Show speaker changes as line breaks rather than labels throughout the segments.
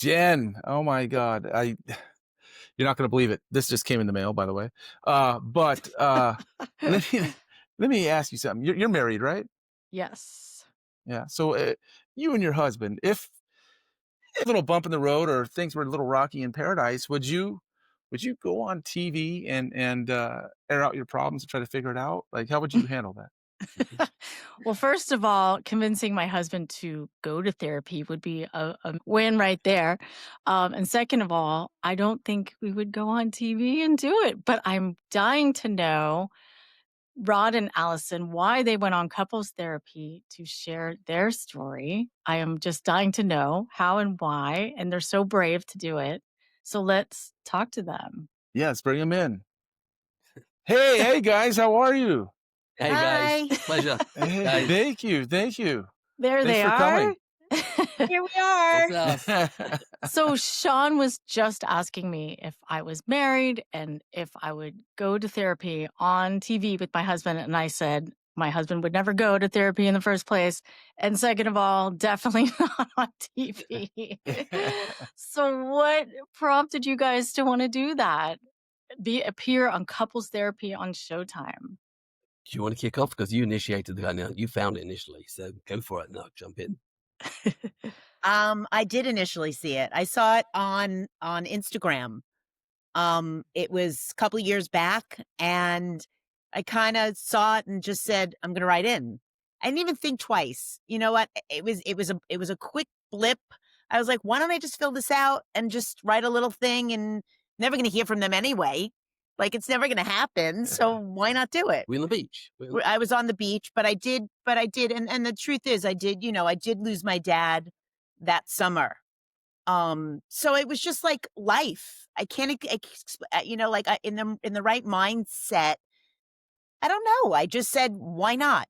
Jen, oh my God. You're not going to believe it. This just came in the mail, by the way. But let me, let me ask you something. You're married, right?
Yes.
Yeah. So you and your husband, if a little bump in the road or things were a little rocky in paradise, would you go on TV and air out your problems and try to figure it out? Like, how would you handle that?
Well, first of all, convincing my husband to go to therapy would be a win right there. And second of all, I don't think we would go on TV and do it. But I'm dying to know, Rod and Allison, why they went on couples therapy to share their story. I am just dying to know how and why. And they're so brave to do it. So let's talk to them.
Yes, bring them in. Hey, guys, how are you?
Hey guys,
Hi,
pleasure.
Hey,
Guys,
thank you.
There
Thanks
they
for
are.
coming.
here we are.
what's up?
So Sean was just asking me if I was married and if I would go to therapy on TV with my husband. And I said my husband would never go to therapy in the first place. And second of all, definitely not on TV. So what prompted you guys to want to do that? Appear on couples therapy on Showtime.
Do you want to kick off? Because you initiated the guy now. You found it initially, so go for it. No, jump in.
I did initially see it. I saw it on Instagram. It was a couple of years back, and I kind of saw it and just said, "I'm going to write in." I didn't even think twice. You know what? It was a quick blip. I was like, "Why don't I just fill this out and just write a little thing?" And never going to hear from them anyway. Like it's never going to happen. So why not do it?
We're on the beach.
I was on the beach, but I did, and the truth is, I did lose my dad that summer. So it was just like life. I can't, like in the right mindset. I don't know. I just said, why not?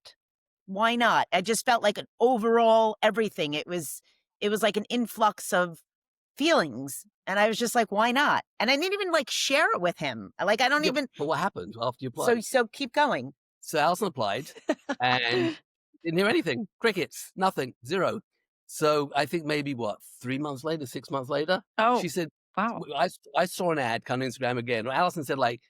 Why not? I just felt like an overall everything. It was like an influx of feelings, and I was just like, why not? And I didn't even like share it with him. Like I don't
Yeah,
even.
but what happened after you
So
applied?
so keep going.
So Alison applied and didn't hear anything. Crickets, nothing, zero. So I think maybe 3 months later, 6 months later,
Oh,
she said,
wow.
I saw an ad kind of Instagram again. Alison said like,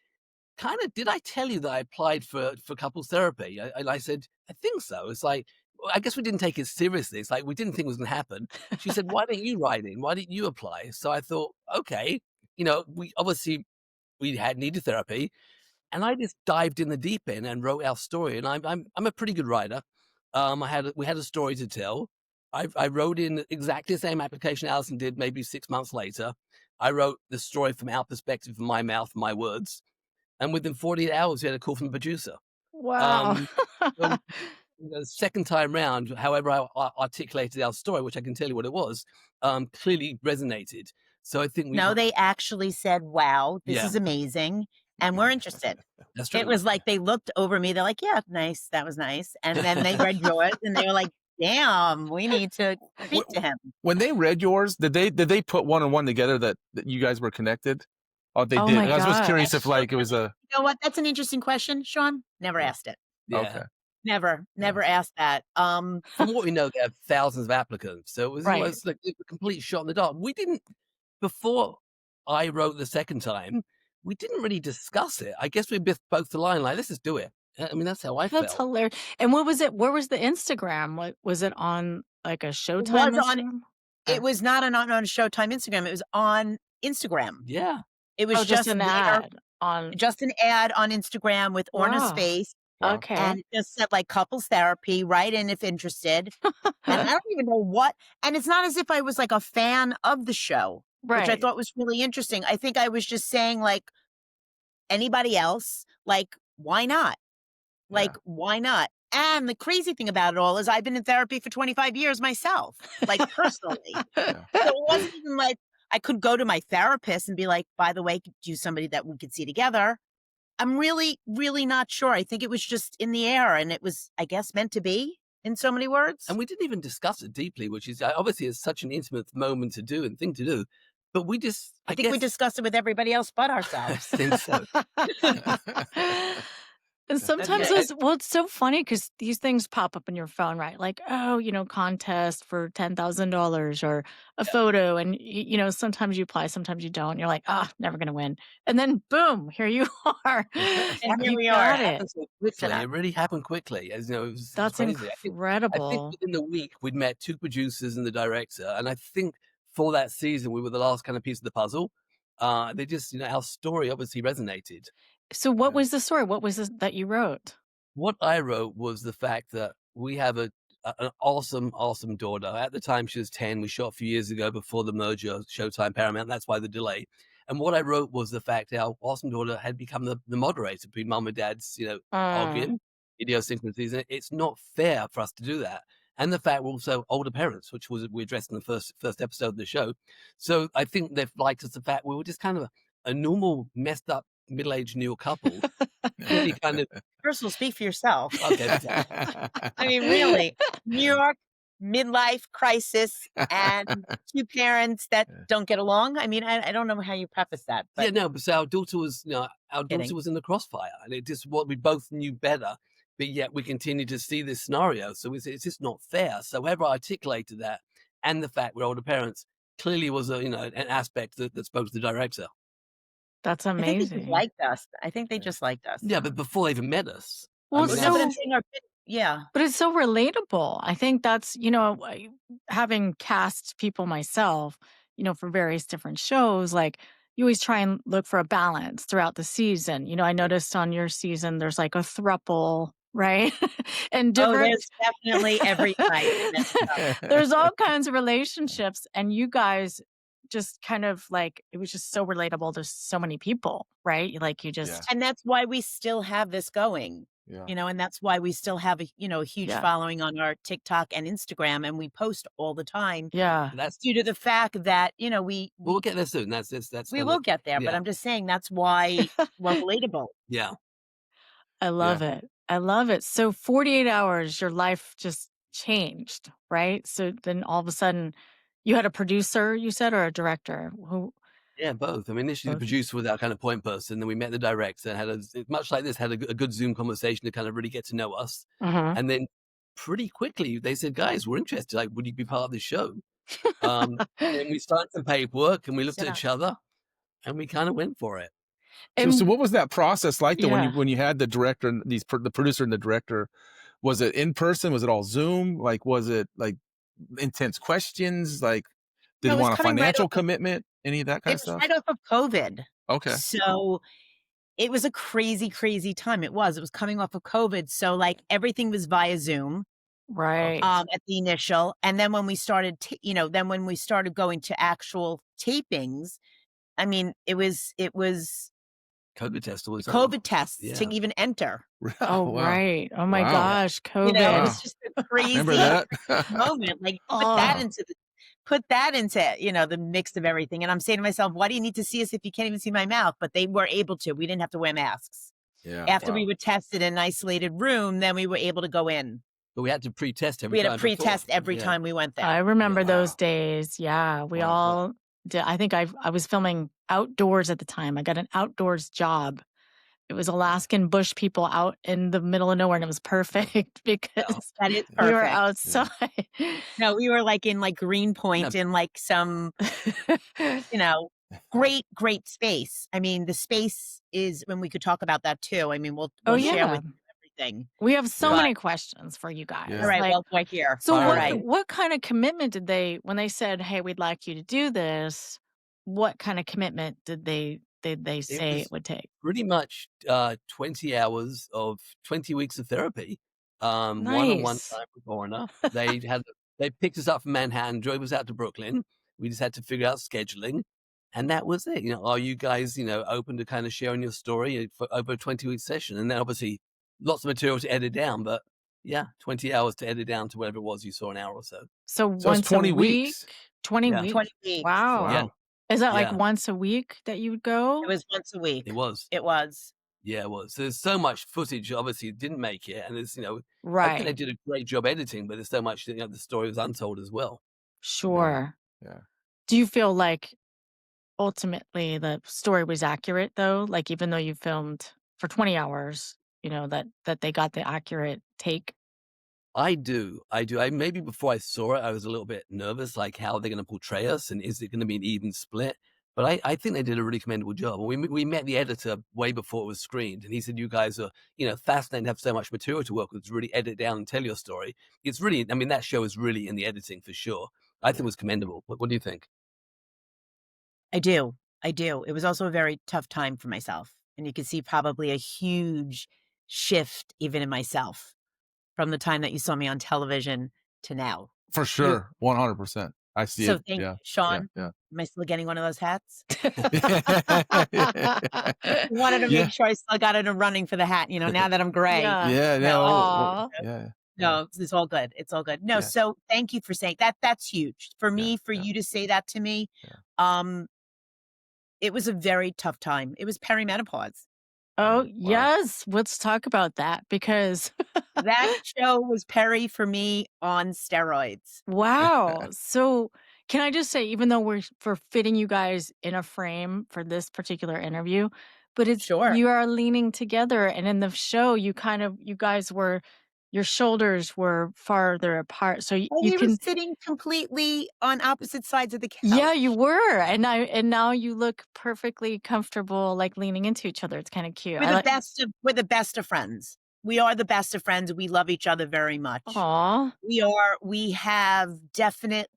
kind of, did I tell you that I applied for couples therapy? And I said, I think so. It's like, well, I guess we didn't take it seriously. It's like, we didn't think it was going to happen. She said, why don't you write in? Why didn't you apply? So I thought, okay, we had needed therapy, and I just dived in the deep end and wrote our story. And I'm a pretty good writer. We had a story to tell. I wrote in exactly the same application Alison did, maybe 6 months later. I wrote the story from our perspective, from my mouth, my words. And within 48 hours, we had a call from the producer.
Wow.
Um, so the second time round, however I articulated our story, which I can tell you what it was, clearly resonated. So I think
No, they actually said, wow, this
Yeah.
is amazing. And we're interested.
that's true.
It was like they looked over me. They're like, yeah, nice. That was nice. And then they read yours and they were like, damn, we need to speak to him.
When they read yours, did they put one and one together that you guys were connected? Oh, they
Oh
did.
my
I was just curious if
gosh.
like it was a
You know what? That's an interesting question, Sean. Never asked it.
Yeah.
okay.
Never asked that.
From what we know, there are thousands of applicants. So it was
Right.
almost like a complete shot in the dark. We didn't, before I wrote the second time, we didn't really discuss it. I guess we both aligned like, let's just do it. I mean, that's how I
That's
felt.
hilarious. And what was it? Where was the Instagram? What was it on, like a Showtime
was on-
Instagram?
It was not on Showtime Instagram. It was on Instagram.
Yeah.
It was
Oh, just an
there,
ad on.
just an ad on Instagram with Orna's
Wow.
face.
Wow.
Okay.
And it just said like couples therapy, write in if interested. And I don't even know what, and it's not as if I was like a fan of the show, which I
Right.
thought was really interesting. I think I was just saying like, anybody else, like, why not? Like, why not? And the crazy thing about it all is I've been in therapy for 25 years myself, like personally.
Yeah.
So it wasn't even like I could go to my therapist and be like, by the way, do somebody that we could see together. I'm really, really not sure. I think it was just in the air and it was, I guess, meant to be in so many words.
And we didn't even discuss it deeply, which is obviously it's such an intimate moment to do and thing to do. But we just,
I think we discussed it with everybody else but
I
ourselves.
think so.
And
That'd be
sometimes
Yeah,
nice.
it's so funny because these things pop up in your phone, right? Like, oh, contest for $10,000 or a photo. And, sometimes you apply, sometimes you don't. You're like, ah, never going to win. And then boom, here you are.
yes.
And here
You
we
It
got
are.
it.
happened so
And
quickly. It really happened quickly. As you know, it was
That's
crazy. I think
incredible.
within the week we'd met 2 producers and the director, and I think for that season we were the last kind of piece of the puzzle. They just, our story obviously resonated.
So, what
Yeah.
was the story? What was this that you wrote?
What I wrote was the fact that we have an awesome, awesome daughter. At the time, she was 10. We shot a few years ago before the merger of Showtime Paramount. That's why the delay. And what I wrote was the fact that our awesome daughter had become the moderator between mom and dad's,
Mm.
arguing, idiosyncrasies. And it's not fair for us to do that. And the fact we're also older parents, which was we addressed in the first episode of the show. So I think they've liked us the fact we were just kind of a normal, messed up, middle-aged new couple, really kind of
first of all, speak for yourself.
okay.
I mean, really, New York, midlife crisis, and two parents that don't get along. I mean, I don't know how you preface that,
Yeah,
but
no, but so our daughter was, our daughter
kidding.
was in the crossfire, and it just what we both knew better, but yet we continue to see this scenario. So it's just not fair. So whoever articulated that, and the fact we're older parents, clearly was an aspect that spoke to the director.
That's
I think they just
amazing.
liked us. I think they
Yeah.
just liked us.
Yeah, but before they even met us, I
Well,
mean,
it's
No, but I'm
so
saying yeah.
but it's so relatable. I think that's, having cast people myself, for various different shows, like you always try and look for a balance throughout the season. I noticed on your season there's like a thruple, right? And
Oh,
different
there's definitely every type in this stuff.
there's all kinds of relationships and you guys just kind of like it was just so relatable to so many people, right? Like you
Yeah.
just
And that's why we still have this going.
Yeah.
And that's why we still have a huge
yeah.
following on our TikTok and Instagram, and we post all the time.
Yeah.
that's
It's due to the fact that,
we'll get there soon. That's
we
kind
will
of
get there, but
yeah,
I'm just saying that's why we're relatable.
yeah.
I
Yeah.
love it. I love it. So 48 hours, your life just changed, right? So then all of a sudden you had a producer, you said, or a director? Who
Yeah, both. I mean, initially the
both?
producer was our kind of point person, then we met the director and much like this, had a good Zoom conversation to kind of really get to know us.
Mhm.
And then pretty quickly they said, "Guys, we're interested. Like, would you be part of this show?" Um, and we started some paperwork and we looked
Sit
at
up.
each other and we kind of went for it.
So
And
what was that process like though when you
yeah,
when you had the director and the producer and the director? Was it in person? Was it all Zoom? Like, was it like intense questions? Like, did
No,
he
it was
want a
coming right
financial
off of
commitment? Any of that kind
it
of
was
stuff?
right off of COVID.
Okay.
So it was a crazy, crazy time. It was. It was coming off of COVID. So like everything was via Zoom.
Wow.
right.
At the initial, and then when we started then when we started going to actual tapings, I mean it was
COVID test all the time.
COVID tests to
Yeah.
even enter.
Oh,
Wow.
right. Oh my
Wow.
gosh,
It
COVID.
Wow.
was just a
Remember
crazy
that?
moment. Like
Wow.
put that into the mix of everything. And I'm saying to myself, why do you need to see us if you can't even see my mouth? But they were able to. We didn't have to wear masks.
Yeah.
After we
Wow.
were tested in an isolated room, then we were able to go in.
But we had to pre-test every
We had a
time before.
pre-test every
Yeah.
time we went
I
there.
remember
Yeah.
those
Wow.
days. Yeah, we
Wow.
all did. I think I was filming outdoors at the time. I got an outdoors job. It was Alaskan bush people out in the middle of nowhere, and it was perfect because
That is
we were
perfect.
outside.
No, we were like in like Greenpoint in like some, you know, great space. I mean, the space is when we could talk about that too. I mean,
Oh,
we'll share
yeah.
with you everything.
We have so
Yeah.
many questions for you
All
guys.
Yeah.
right,
Like,
well, we're here.
so
Fire
All
what
away.
right.
what kind of commitment did they when they said, "Hey, we'd like you to do this," what kind of commitment did they
It
say
was
it would take?
pretty much 20 hours of 20 weeks of therapy. One-on-one
Nice.
time with Orna. They picked us up from Manhattan, drove us out to Brooklyn. We just had to figure out scheduling. And that was it. Are you guys, open to kind of sharing your story for over a 20-week session? And then obviously lots of material to edit down, but yeah, 20 hours to edit down to whatever it was you saw an hour or so.
So
So it's
once a
20
week?
weeks.
20
Yeah.
weeks?
20 weeks.
Wow.
Yeah.
Wow.
Is that like
Yeah.
once a week that you would
It
go?
was once a week.
It was.
It was.
Yeah, it was. So there's so much footage, obviously, it didn't make it. And I think they
Right.
did a great job editing, but there's so much, the story was untold as well.
Yeah.
Sure.
Yeah.
Do you feel like ultimately the story was accurate though? Like even though you filmed for 20 hours, that they got the accurate take?
I do. I do. Maybe before I saw it, I was a little bit nervous, like how are they going to portray us, and is it going to be an even split? But I think they did a really commendable job. We met the editor way before it was screened, and he said, "You guys are, fascinating to have so much material to work with to really edit down and tell your story." It's really, I mean, that show is really in the editing for sure. I think it was commendable. What do you think?
I do. I do. It was also a very tough time for myself. And you can see probably a huge shift even in myself from the time that you saw me on television to now.
For
You
sure, 100%. I see
so
it.
thank
Yeah, yeah,
Sean.
yeah.
Am I still getting one of those hats?
Yeah.
Wanted to
Yeah,
make sure I still got it in running for the hat, now that I'm gray.
Yeah.
yeah,
No, I
no,
Aw.
yeah, yeah,
no, it's all good. It's all good. No,
yeah,
so thank you for saying that. That's huge. For
yeah,
me, for
yeah,
you to say that to me,
yeah,
um, it was a very tough time. It was perimenopause.
Oh,
wow.
yes. Let's talk about that because
That show was Perry for me on steroids.
wow. So, can I just say, even though we're fitting you guys in a frame for this particular interview, but
Sure.
you are leaning together, and in the show, you guys your shoulders were farther apart, so
And
you
we were
can.
sitting completely on opposite sides of the
Yeah, you
couch.
were, and now you look perfectly comfortable, like leaning into each other. It's kind of cute. I like.
We're the best of friends. We are the best of friends. We love each other very much.
Aw.
We have definite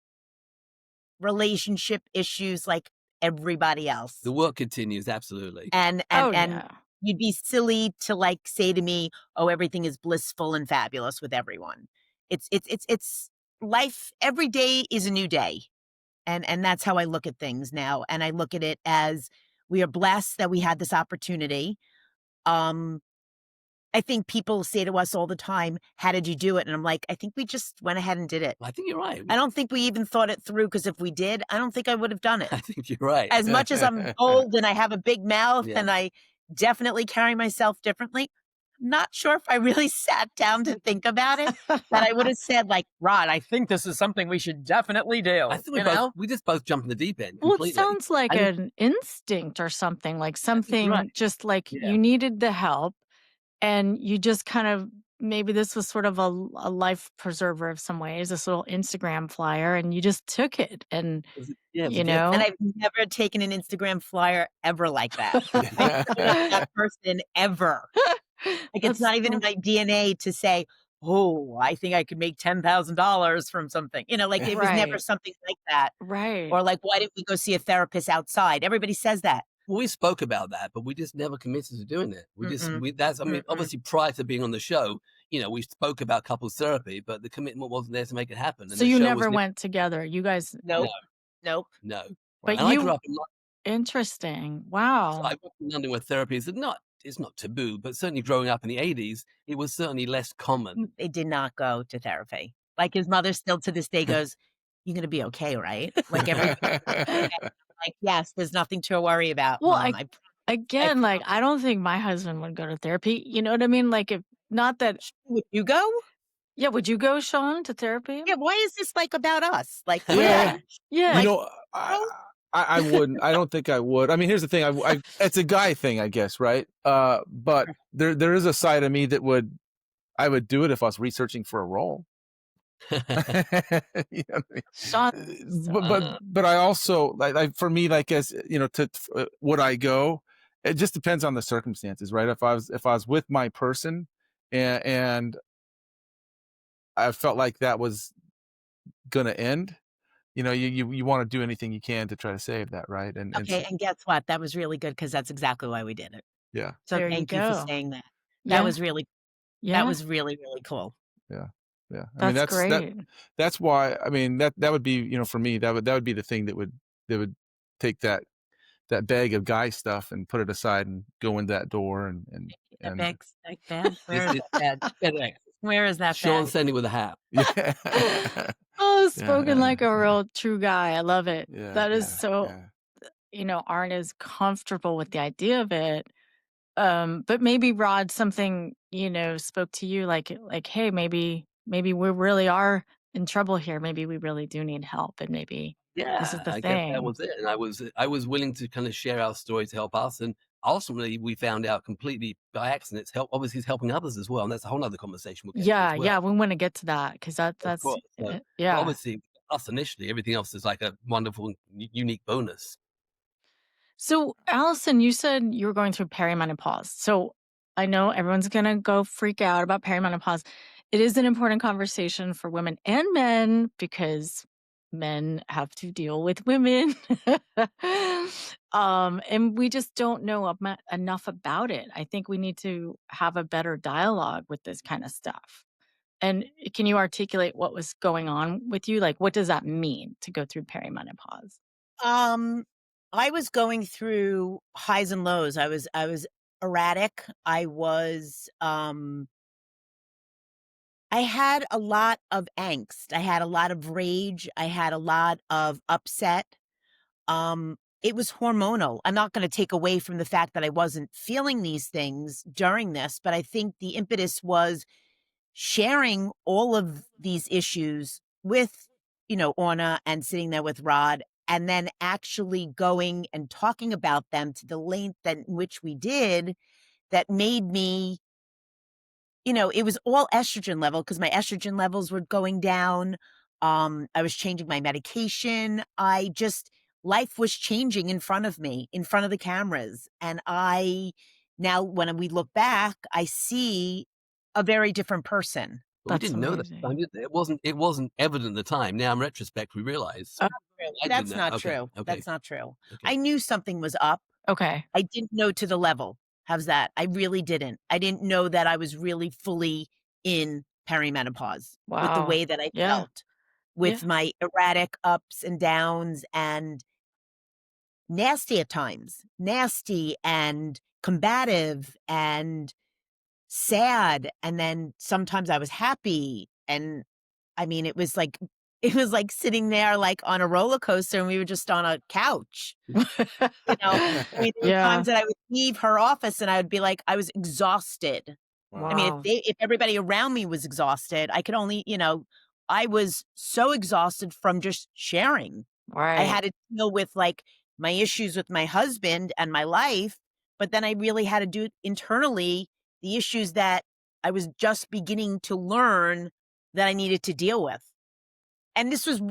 relationship issues like everybody else.
The work continues, absolutely.
Oh
And
yeah.
you'd be silly to like say to me, "Oh, everything is blissful and fabulous with everyone." It's life. Every day is a new day. And that's how I look at things now. And I look at it as we are blessed that we had this opportunity. Um, I think people say to us all the time, "How did you do it?" And I'm like, I think we just went ahead and did it.
I think you're right.
I don't think we even thought it through because if we did, I don't think I would have done it.
I think you're right.
As much as I'm bold and I have a big mouth
Yeah.
and I definitely carry myself differently, I'm not sure if I really sat down to think about it, that I would have said like, "Rod, I think this is something we should definitely do."
I think we just both jumped in the deep end
Well, it
completely.
sounds like
I think
an instinct or something, like
I think you're right.
something just like
Yeah.
you needed the help and you just kind of maybe this was sort of a life preserver of some ways, this little Instagram flyer, and you just took it and
It was a
you
gift.
And
know.
I've never taken an Instagram flyer ever like that. I'm not that person ever. Like, it's
That's
not even in
so
my DNA to say, "Oh, I think I could make $10,000 from something." Like, it was never
right.
something like that.
Right.
Or like, "Why didn't we go see a therapist outside?" Everybody says that.
Well, we spoke about that, but we just never committed to doing it.
Mm-mm,
I mean,
mm-mm.
obviously prior to being on the show, we spoke about couples therapy, but the commitment wasn't there to make it happen. And
So
the
you
show was
never went together. You guys
no,
Nope, nope.
no.
but
And I grew
you
up in London.
interesting.
So I
Wow.
grew up in London where therapy is it's not taboo, but certainly growing up in the 80s, it was certainly less common.
They did not go to therapy. Like, his mother still to this day goes, "You're gonna be okay, right?" Like, everything's okay. I'm like, "Yes, there's nothing to worry about,
Well,
mom. I
again, like,
promise."
I don't think my husband would go to therapy, you know what I mean? Like, if not that.
Would you go?
Yeah, would you go, Sean, to therapy?
Yeah, why is this, like, about us? Like,
Yeah.
Yeah. Yeah.
You
like,
know,
no?
I wouldn't. I don't think I would. I mean, here's the thing. It's a guy thing, I guess, right? But there is a side of me that I would do it if I was researching for a role. You know what I
Sean.
mean? But I also for me, like as would I go? It just depends on the circumstances, right? If I was with my person and I felt like that was gonna end, you want to do anything you can to try to save that, right? And
Okay,
so,
and guess what? That was really good because that's exactly why we did it.
yeah,
So
There you
thank you for
go.
saying that. That
Yeah.
was really that
Yeah.
was really, really cool.
yeah, yeah. I mean,
That's great.
that's why. I mean, that would be, for me, that would be the thing that would take that bag of guy stuff and put it aside and go in that door
That
and
bag's that bad? Where is
It-
that bag?
FedEx.
Where is that
Sean
bag?
standing with a hat.
yeah,
Oh,
yeah,
spoken like a real true guy. I love it.
yeah,
That is
yeah,
so,
yeah.
aren't as comfortable with the idea of it. But maybe Rod, something, spoke to you like, hey, maybe we really are in trouble here. Maybe we really do need help. And maybe this is
Yeah,
the
I guess that
thing.
was it. And I was willing to kind of share our story to help us. And ultimately we found out completely by accident, obviously he's helping others as well. And that's a whole other conversation we'll get to as
Yeah,
well.
yeah, we wanna get to that because
Of
that's
course. So, but
yeah.
obviously us initially, everything else is like a wonderful, unique bonus.
So, Allison, you said you were going through perimenopause. So, I know everyone's going to go freak out about perimenopause. It is an important conversation for women and men because men have to deal with women. And we just don't know enough about it. I think we need to have a better dialogue with this kind of stuff. And can you articulate what was going on with you? Like, what does that mean to go through perimenopause?
Um, I was going through highs and lows. I was erratic. I had a lot of angst. I had a lot of rage. I had a lot of upset. It was hormonal. I'm not going to take away from the fact that I wasn't feeling these things during this, but I think the impetus was sharing all of these issues with, Orna and sitting there with Rod, and then actually going and talking about them to the length that in which we did, that made me, it was all estrogen level because my estrogen levels were going down. I was changing my medication. Life was changing in front of me, in front of the cameras. And now when we look back, I see a very different person.
But we
That's
didn't know that.
amazing.
It wasn't evident at the time. Now in retrospect, we realize.
Oh,
I didn't
That's
know.
not
Okay.
true.
Okay.
That's not true.
Okay.
I knew something was up.
okay.
I didn't know to the level. How's that? I really didn't. I didn't know that I was really fully in perimenopause with the
Wow.
way that I
Yeah.
felt,
Yeah.
with my erratic ups and downs and nasty at times, nasty and combative and sad. And then sometimes I was happy. And I mean, it was like sitting there like on a roller coaster and we were just on a couch. I mean, there were
Yeah.
times that I would leave her office and I would be like, I was exhausted. I
Wow.
mean,
Wow.
if everybody around me was exhausted, I could only, I was so exhausted from just sharing. I
Right.
had to deal with like my issues with my husband and my life, but then I really had to do internally the issues that I was just beginning to learn that I needed to deal with. And this was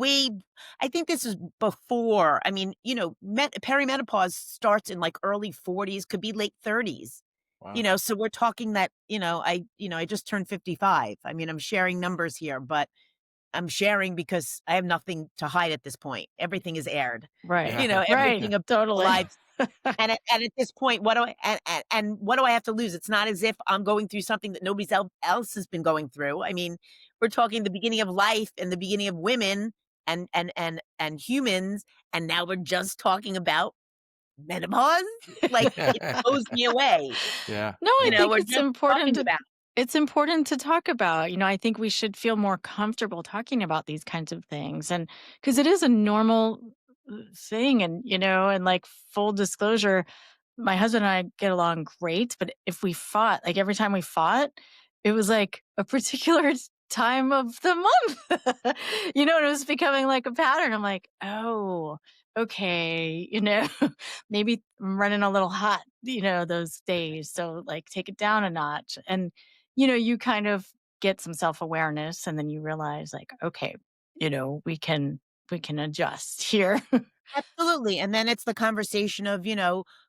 I think this is before, I mean, perimenopause starts in like early 40s, could be late 30s.
Wow.
So we're talking that, I just turned 55. I mean, I'm sharing numbers here, but I'm sharing because I have nothing to hide at this point. Everything is aired.
Right.
Yeah.
Right.
Everything of people's
Totally.
lives. And at this point, what do I and what do I have to lose? It's not as if I'm going through something that nobody else has been going through. I mean, we're talking the beginning of life and the beginning of women and humans, and now we're just talking about menopause. Like it blows me away.
Yeah.
No, I
Yeah.
think
We're
it's
just
important
talking
to
about.
it's important to talk about. I think we should feel more comfortable talking about these kinds of things and because it is a normal thing and like full disclosure, my husband and I get along great, but if we fought, like every time we fought, it was like a particular time of the month. And it was becoming like a pattern. I'm like, oh, okay, maybe I'm running a little hot, those days. So like take it down a notch. And, you kind of get some self-awareness and then you realize like, okay, we can adjust here.
Absolutely. And then it's the conversation of,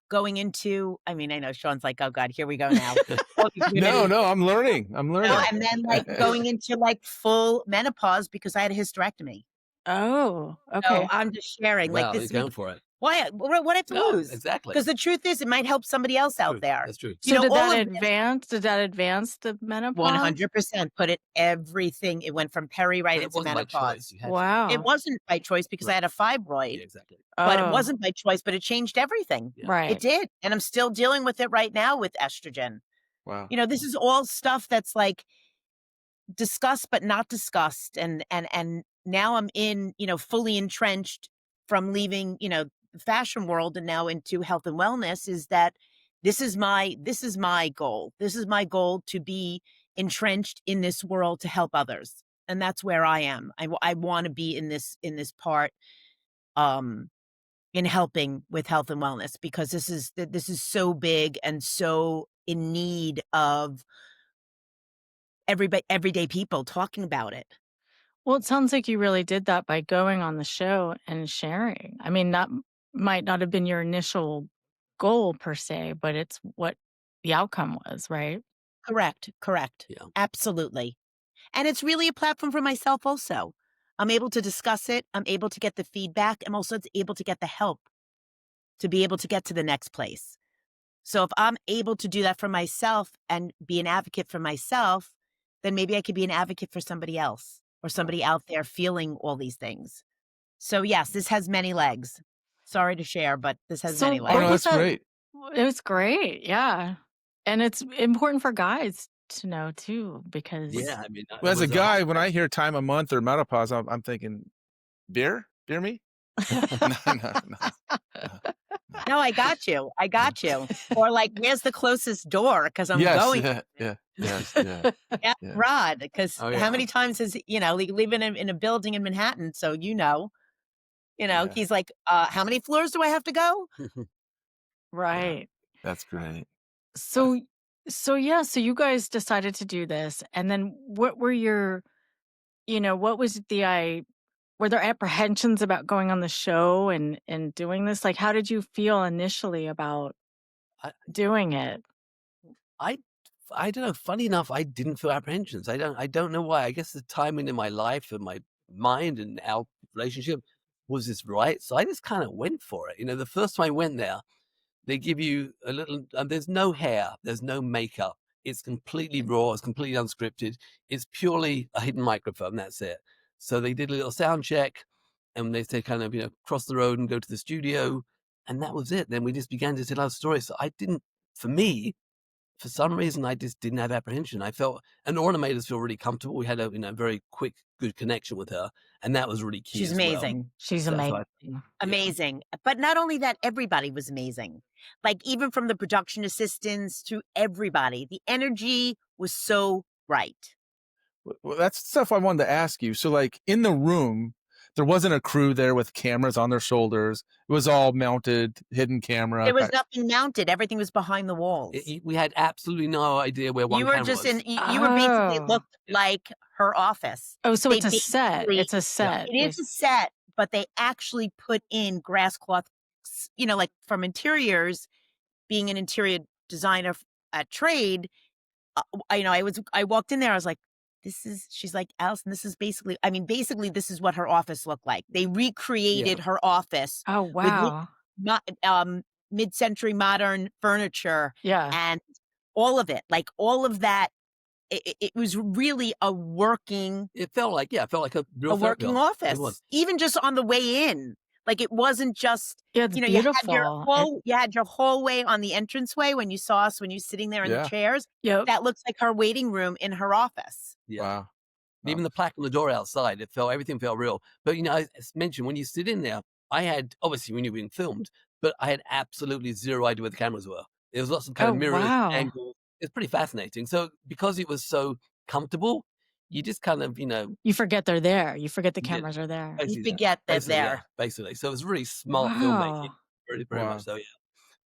going into, I mean, I know Sean's like, oh God, here we go now. All these
No,
women,
no, I'm learning. I'm learning.
and then like going into like full menopause because I had a hysterectomy.
Oh,
So
okay.
I'm just sharing like
Wow, you're
this
going
week.
for it.
Why? What do I have to
No,
lose?
exactly.
Because the truth is, it might help somebody else out
True.
there.
That's true.
So
All of this,
did that advance the menopause?
100% put it everything. It went from peri right
But it
into
wasn't by choice.
menopause.
You had to.
It
Wow.
wasn't by choice because I
Right.
had a fibroid,
Yeah, exactly.
but it
Oh,
wasn't by choice, but it changed everything.
Yeah.
It
right.
did. And I'm still dealing with it right now with estrogen.
Wow.
This is all stuff that's like discussed but not discussed. And now I'm in, fully entrenched from leaving, the fashion world and now into health and wellness, is that this is my goal. This is my goal, to be entrenched in this world to help others. And that's where I am. I want to be in this part. Um in helping with health and wellness, because this is so big and so in need of everyday people talking about it.
Well, it sounds like you really did that by going on the show and sharing. I mean, that might not have been your initial goal per se, but it's what the outcome was, right?
Correct.
Yeah.
Absolutely. And it's really a platform for myself also. I'm able to discuss it. I'm able to get the feedback. I'm also able to get the help to be able to get to the next place. So if I'm able to do that for myself and be an advocate for myself, then maybe I could be an advocate for somebody else or somebody out there feeling all these things. So yes, this has many legs. Sorry to share, but this has
So
many
Oh,
what
no,
legs.
was
that's
that?
great.
It was great. Yeah. And it's important for guys to know too, because
Yeah, I mean,
Well,
it
as a
was a hot
guy, when I hear time a month or menopause, I'm thinking, beer? Beer me? No, no, no, no, no,
No, I got you. I
no.
got you. Or like, where's the closest door? Because I'm
Yes,
going.
yeah, yeah, yes, yeah,
Yeah,
yeah,
Rod. Because
Oh,
how
yeah.
many times is living in a building in Manhattan? So
yeah.
he's like, how many floors do I have to go?
Yeah,
right.
that's great.
So so yeah, so you guys decided to do this, and then what were your, what was were there apprehensions about going on the show and doing this? Like, how did you feel initially about
I
doing it?
I I don't know, funny enough, I didn't feel apprehensions. I don't know why. I guess the timing in my life and my mind and our relationship was just right. So I just kind of went for it. The first time I went there, they give you a little, there's no hair, there's no makeup. It's completely raw, it's completely unscripted. It's purely a hidden microphone. That's it. So they did a little sound check and they said, kind of, cross the road and go to the studio. And that was it. Then we just began to tell our story. So I didn't, for me, for some reason, I just didn't have apprehension. I felt, and Orna made us feel really comfortable. We had a very quick, good connection with her, and that was really key
She's
as well.
amazing.
She's
So
amazing.
yeah.
Amazing. But not only that, everybody was amazing. Like, even from the production assistants to everybody, the energy was so right.
Well, that's stuff I wanted to ask you. So, like, in the room, there wasn't a crew there with cameras on their shoulders. It was all mounted, hidden camera.
There was nothing mounted. Everything was behind the walls.
We had absolutely no idea where one
You were
camera
just
was.
you were basically
Oh.
looked like her office.
Oh, so
They
it's a set.
basically-
It's a set.
It is a set, but they actually put in grass cloth, like from interiors, being an interior designer at trade. I walked in there, I was like, she's like, Alison, this is basically, this is what her office looked like. They recreated her office
Oh,
with
wow.
mid-century modern furniture
Yeah.
and all of it, like all of that. It was really a working
It felt like a real
a
therapy
working
office. It
office,
was.
even just on the way in. Like, it wasn't just,
Yeah, it's
you had
beautiful.
you had your hallway on the entranceway when you saw us, when you're sitting there in the
Yeah.
chairs.
Yep.
That looks like her waiting room in her office.
Yeah.
Wow.
And even the plaque on the door outside, everything felt real. But as mentioned, when you sit in there, I had, obviously when you're being filmed, but I had absolutely zero idea where the cameras were. There was lots of kind
Oh,
of mirrors,
wow.
angles. It's pretty fascinating. So because it was so comfortable, you just kind of,
You forget they're there. You forget the
Yeah.
cameras are there.
You
basically,
forget they're
basically, yeah,
there.
basically. So it was really smart filmmaking,
Wow.
very, very
Wow.
much so, yeah.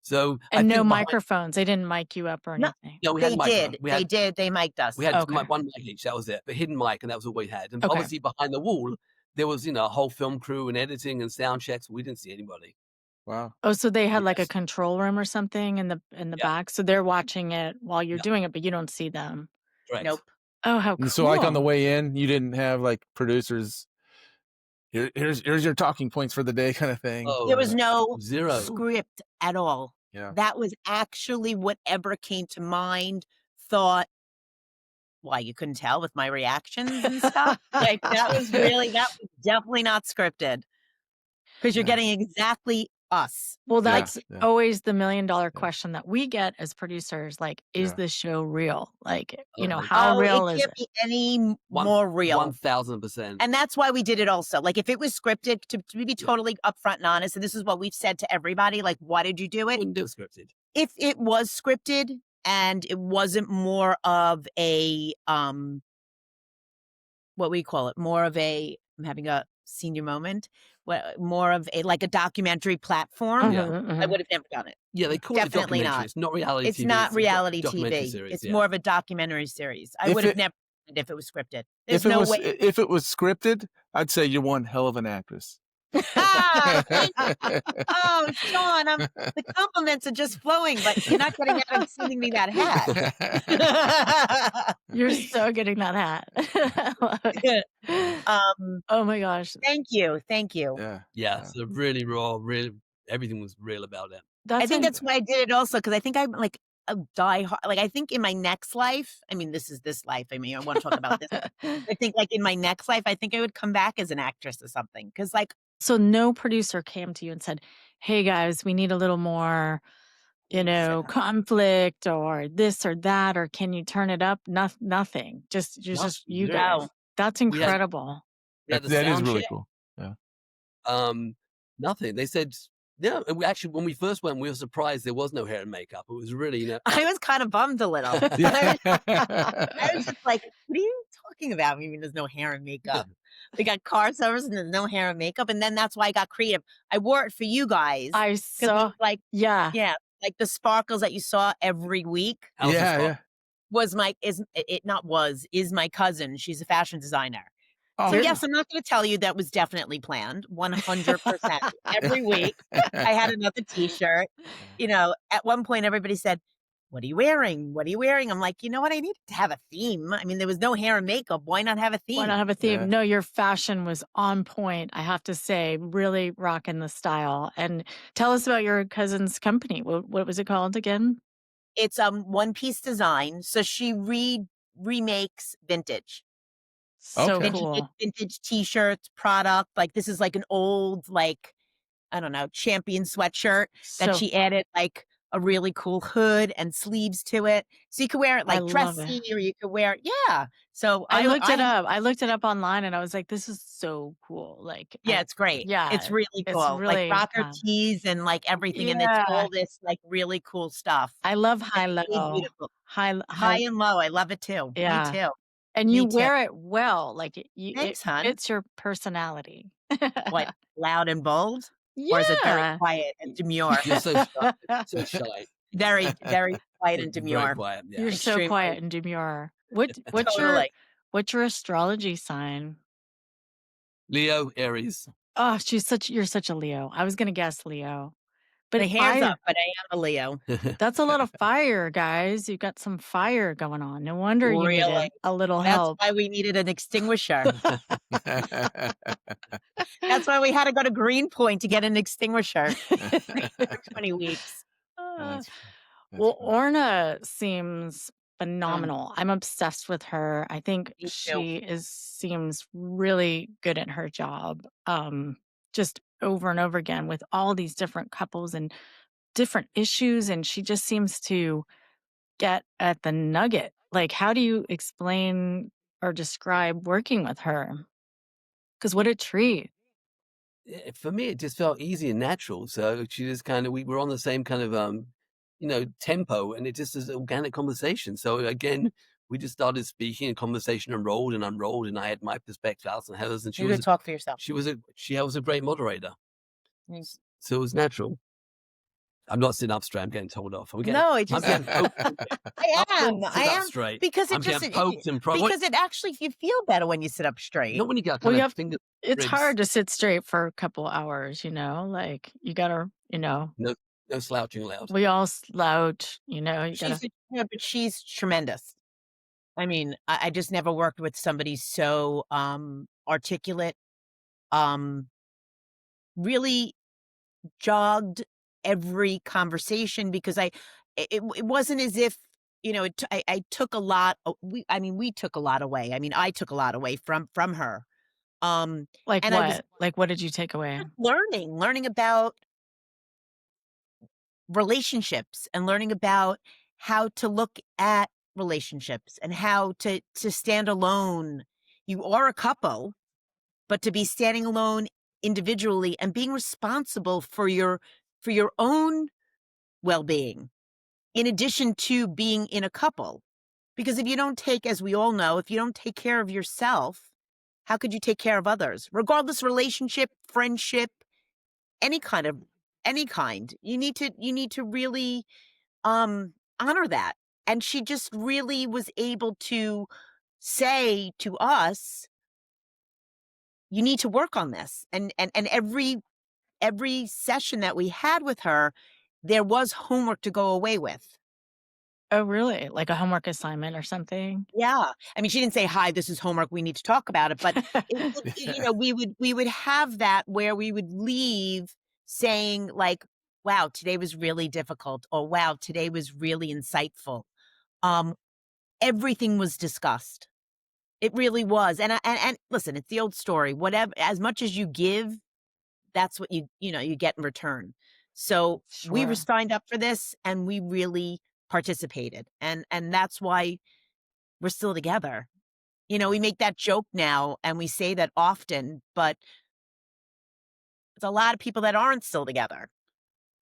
So I
And no
think behind,
microphones. They didn't mic you up or
No,
anything.
we had
they
a microphone.
did. They did. They mic'd us.
We had
Okay.
one mic each, that was it. But hidden mic, and that was all we had. And
Okay.
obviously behind the wall, there was, a whole film crew and editing and sound checks. We didn't see anybody.
Wow.
Oh, so they had like a
Yes.
control room or something in the
Yeah.
back. So they're watching it while you're
Yeah.
doing it, but you don't see them.
Correct.
Nope.
Oh, how cool.
And so, like, on the way in, you didn't have like producers. Here's your talking points for the day, kind of thing.
Oh,
There was no
zero.
script at all.
Yeah.
That was actually whatever came to mind, thought. Why, you couldn't tell with my reactions and stuff? Like, that was definitely not scripted. Because you're
Yeah.
getting exactly us.
Well,
Yeah,
that's
yeah.
always the $1,000,000 question that we get as producers. Like, is
Yeah.
this show real? Like,
Oh,
how real
it
is
can't
it?
be any more real.
1,000%.
And that's why we did it also. Like, if it was scripted, to be totally upfront and honest, and this is what we've said to everybody, like, why did you do it?
Wouldn't do it scripted.
If it was scripted and it wasn't more of a, what we call it, more of a, I'm having a senior moment, more of like a documentary platform,
Yeah.
I would have never done it.
Yeah, they call it a
Definitely
documentary.
not.
It's not reality
It's
TV.
not
It's a
reality
documentary
TV.
series.
It's
Yeah.
more of a documentary series. I
If
would have
it
never done it if it was scripted.
if
There's
it
no
was
way.
if it was scripted, I'd say you're one hell of an actress.
Ah, thank oh, Sean, the compliments are just flowing, but you're not getting out of sending me that hat.
You're so getting that hat. I love it. Oh my gosh.
Thank you. Thank you.
Yeah.
Yeah. So really raw, really everything was real about it.
I
That's
think
an
that's why I did it also, because I think I'm like a diehard. Like, I think in my next life, I mean, this is this life. I mean, I want to talk about this. I think like in my next life, I think I would come back as an actress or something. Because like,
So no producer came to you and said, "Hey guys, we need a little more,
He said that.
conflict or this or that, or can you turn it up?" Nothing. Just you
Zero.
guys.
No.
That's
We had
incredible.
we had the
That is
sound
really
check.
cool. Yeah.
Nothing. They said, yeah. And we actually, when we first went, we were surprised there was no hair and makeup. It was really,
I was kind of bummed a little. I was just like, what are you talking about? I mean, there's no hair and makeup. We got car service and there's no hair and makeup. And then that's why I got creative. I wore it for you guys.
I
Because
saw.
like,
Yeah.
yeah, like the sparkles that you saw every week
Alison
Yeah,
Scott.
yeah.
was is my cousin. She's a fashion designer.
Oh,
So
yeah.
yes, I'm not going to tell you that was definitely planned, 100%. Every week I had another T-shirt. At one point everybody said, "What are you wearing? What are you wearing?" I'm like, you know what? I needed to have a theme. I mean, there was no hair and makeup. Why not have a theme?
Why not have a theme?
Yeah.
No, your fashion was on point. I have to say, really rocking the style. And tell us about your cousin's company. What was it called again?
It's One Piece Design. So she remakes vintage.
So
Okay.
cool.
Vintage T-shirts, product. Like this is like an old, like, I don't know, champion sweatshirt that
So
she added like a really cool hood and sleeves to it. So you could wear it
I
like
love
dressy,
it.
or you could wear, yeah. So
I looked it up. I looked it up online and I was like, this is so cool. Like,
yeah, it's great.
yeah,
It's really
it's
cool. Like
really
rocker
fun.
tees and like everything. And it's
Yeah.
all this like really cool stuff.
I love
It's
high
really
low.
beautiful.
High
High and low. I love it too.
Yeah.
Me too.
And you
Me too.
wear it well. Like it
Thanks, hon.
fits your personality.
What, loud and bold? Or is it very
Yeah.
quiet and demure?
You're so shy. So shy.
Very, very quiet and
Very
demure.
quiet. Yeah.
You're so
Extremely.
quiet and demure. What's
Totally.
your astrology sign?
Leo, Aries.
Oh, you're such a Leo. I was gonna guess Leo. But
My hair's
fire.
up, but I am a Leo.
That's a lot of fire, guys. You've got some fire going on. No wonder you needed
Really?
a little
That's
help.
why we needed an extinguisher. That's why we had to go to Greenpoint to get an extinguisher for 20 weeks.
That's
Well,
funny.
Orna seems phenomenal. I'm obsessed with her. I think
Me too.
she seems really good at her job. Just over and over again with all these different couples and different issues, and she just seems to get at the nugget. Like, how do you explain or describe working with her? Because what a treat.
For me, it just felt easy and natural. So she just we were on the same kind of, tempo, and it just is organic conversation. So again, we just started speaking, and conversation unrolled and unrolled, and I had my perspective, Alison Heather's, and
You could talk for yourself.
she was a great moderator.
Nice.
So it was natural. I'm not sitting up straight. I'm getting told off.
No, it
I'm
just,
getting poked.
I am.
Sit
I
up
am.
straight.
Because
I'm
it just,
getting poked and
because it actually, you feel better when you sit up straight.
not when you got
Well,
kind
you
of
have-
finger.
It's
ribs.
hard to sit straight for a couple hours, like you gotta,
No slouching allowed.
we all slouch, you gotta.
But she's tremendous. I mean, I just never worked with somebody so articulate, really jogged every conversation, because it wasn't as if, I took a lot. We took a lot away. I mean, I took a lot away from her.
Like
and
what?
I was
Like what did you take away?
learning about relationships, and learning about how to look at relationships, and how to stand alone. You are a couple, but to be standing alone individually and being responsible for your own well-being, in addition to being in a couple. Because if you don't take, as we all know, if you don't take care of yourself, How could you take care of others? Regardless relationship, friendship, any kind of any kind. You need to really honor that. And she just really was able to say to us, you need to work on this. And every session that we had with her, there was homework to go away with.
Oh, really? Like a homework assignment or something?
Yeah. I mean, she didn't say, "Hi, this is homework. We need to talk about it." But it would, we would have that where we would leave saying like, "Wow, today was really difficult," or "Wow, today was really insightful." Um, Everything was discussed. It really was. And listen, it's the old story. Whatever, as much as you give, that's what you get in return. So we were
Sure.
signed up for this, and we really participated, and that's why we're still together. We make that joke now, and we say that often, but there's a lot of people that aren't still together.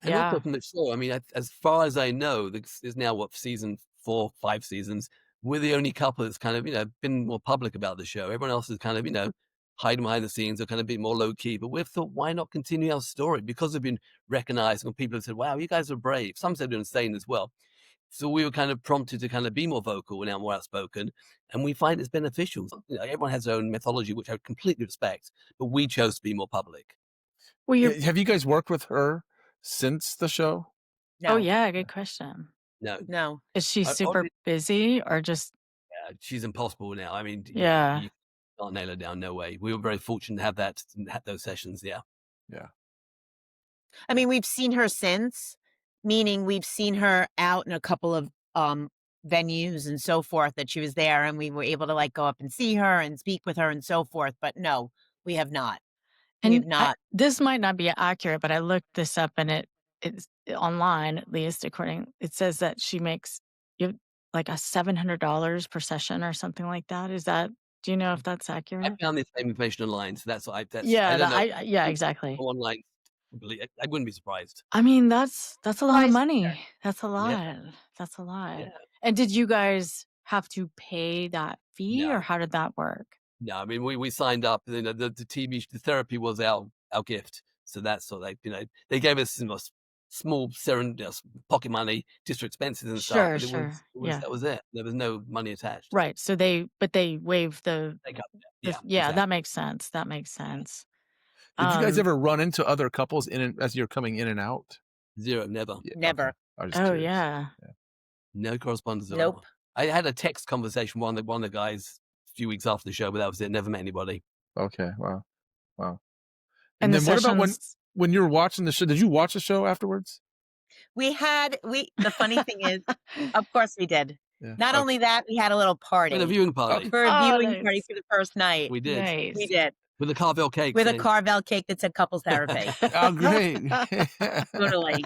And also
Yeah.
from the show, I mean, as far as I know, this is now what, season 4, 5 seasons. We're the only couple that's kind of, been more public about the show. Everyone else is kind of, hiding behind the scenes or kind of being more low key. But we've thought, why not continue our story? Because we've been recognized and people have said, wow, you guys are brave. Some said they're insane as well. So we were kind of prompted to kind of be more vocal and now more outspoken. And we find it's beneficial. Everyone has their own methodology, which I completely respect, but we chose to be more public.
Well, you're
Have you guys worked with her since the show?
Oh,
No,
yeah, good question.
No,
no.
Is she super
oddly,
busy or just
she's impossible now. I mean, yeah,
yeah.
you can't nail her down. No way. We were very fortunate to have had those sessions. Yeah.
Yeah.
I mean, we've seen her since, meaning we've seen her out in a couple of venues and so forth that she was there, and we were able to like go up and see her and speak with her and so forth. But no, we have not. We have
And
not.
this might not be accurate, but I looked this up and it's online, at least according it says that she makes you have like a $700 per session or something like that. Do you know if that's
I
accurate?
found the same information online, so I
Yeah,
don't know.
yeah,
People
exactly.
online, I wouldn't be surprised.
I mean, that's a lot of
Surprised
money. That's a
Yeah,
lot. That's a lot.
yeah.
And did you guys have to pay that fee or
No,
how did that work?
no. I mean, we signed up. The the therapy was our gift. So that's sort of like they gave us small pocket money just for expenses and stuff,
Sure,
but
sure. Yeah.
that was it. There was no money attached.
Right. So they waive
They got that.
the
Yeah,
yeah,
exactly.
that makes sense. That makes
Yeah.
sense.
Did you guys
Um,
ever run into other couples as you're coming in and out?
Zero, never.
Yeah, okay.
Never.
I was just
oh
curious.
yeah.
Yeah.
No correspondence at
Nope.
all. I had a text conversation with one of the guys a few weeks after the show, but that was it. Never met anybody.
Okay. Wow. Wow. And
And the
then what about
sessions
when you were watching the show? Did you watch the show afterwards?
The funny thing is, of course we did.
Yeah.
Not
Okay.
only that, we had a little
We had a
party
viewing party.
for a
Oh,
viewing party
nice.
for the first night.
We did.
We
Nice.
did.
With a Carvel cake
With a
saying,
Carvel cake that said couples therapy.
Oh, great.
Totally.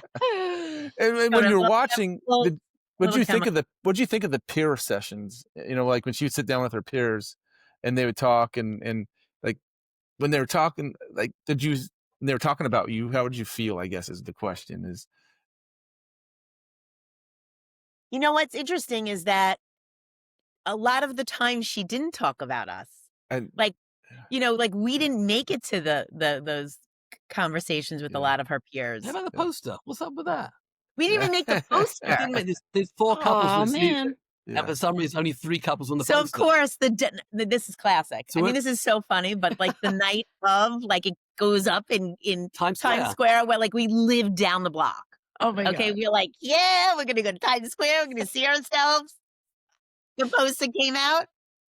And when
Totally.
you're
Little,
watching,
little,
what'd
little
you think
chemi-
of what'd you think of the peer sessions? Like when she would sit down with her peers and they would talk and like when they were talking, like when they were talking about you, how would you feel, I guess is the question is.
What's interesting is that a lot of the time she didn't talk about us.
And
Like, like we didn't make it to those conversations with a
yeah,
lot of her
how
peers.
about the
yeah,
poster? What's up with that?
We didn't
yeah.
even make the
We
poster.
didn't make this. There's 4 couples in
Oh
the season,
man.
and
Yeah.
for some reason, only 3 couples on the
So of
poster.
course this is classic.
So
I mean,
we're
this is so funny, but like the night of, like it goes up in
Times
Times
Square.
Square, where like we live down the block.
Oh my
Okay,
god.
we're like, yeah, we're gonna go to Times Square. We're gonna see ourselves. The poster came out.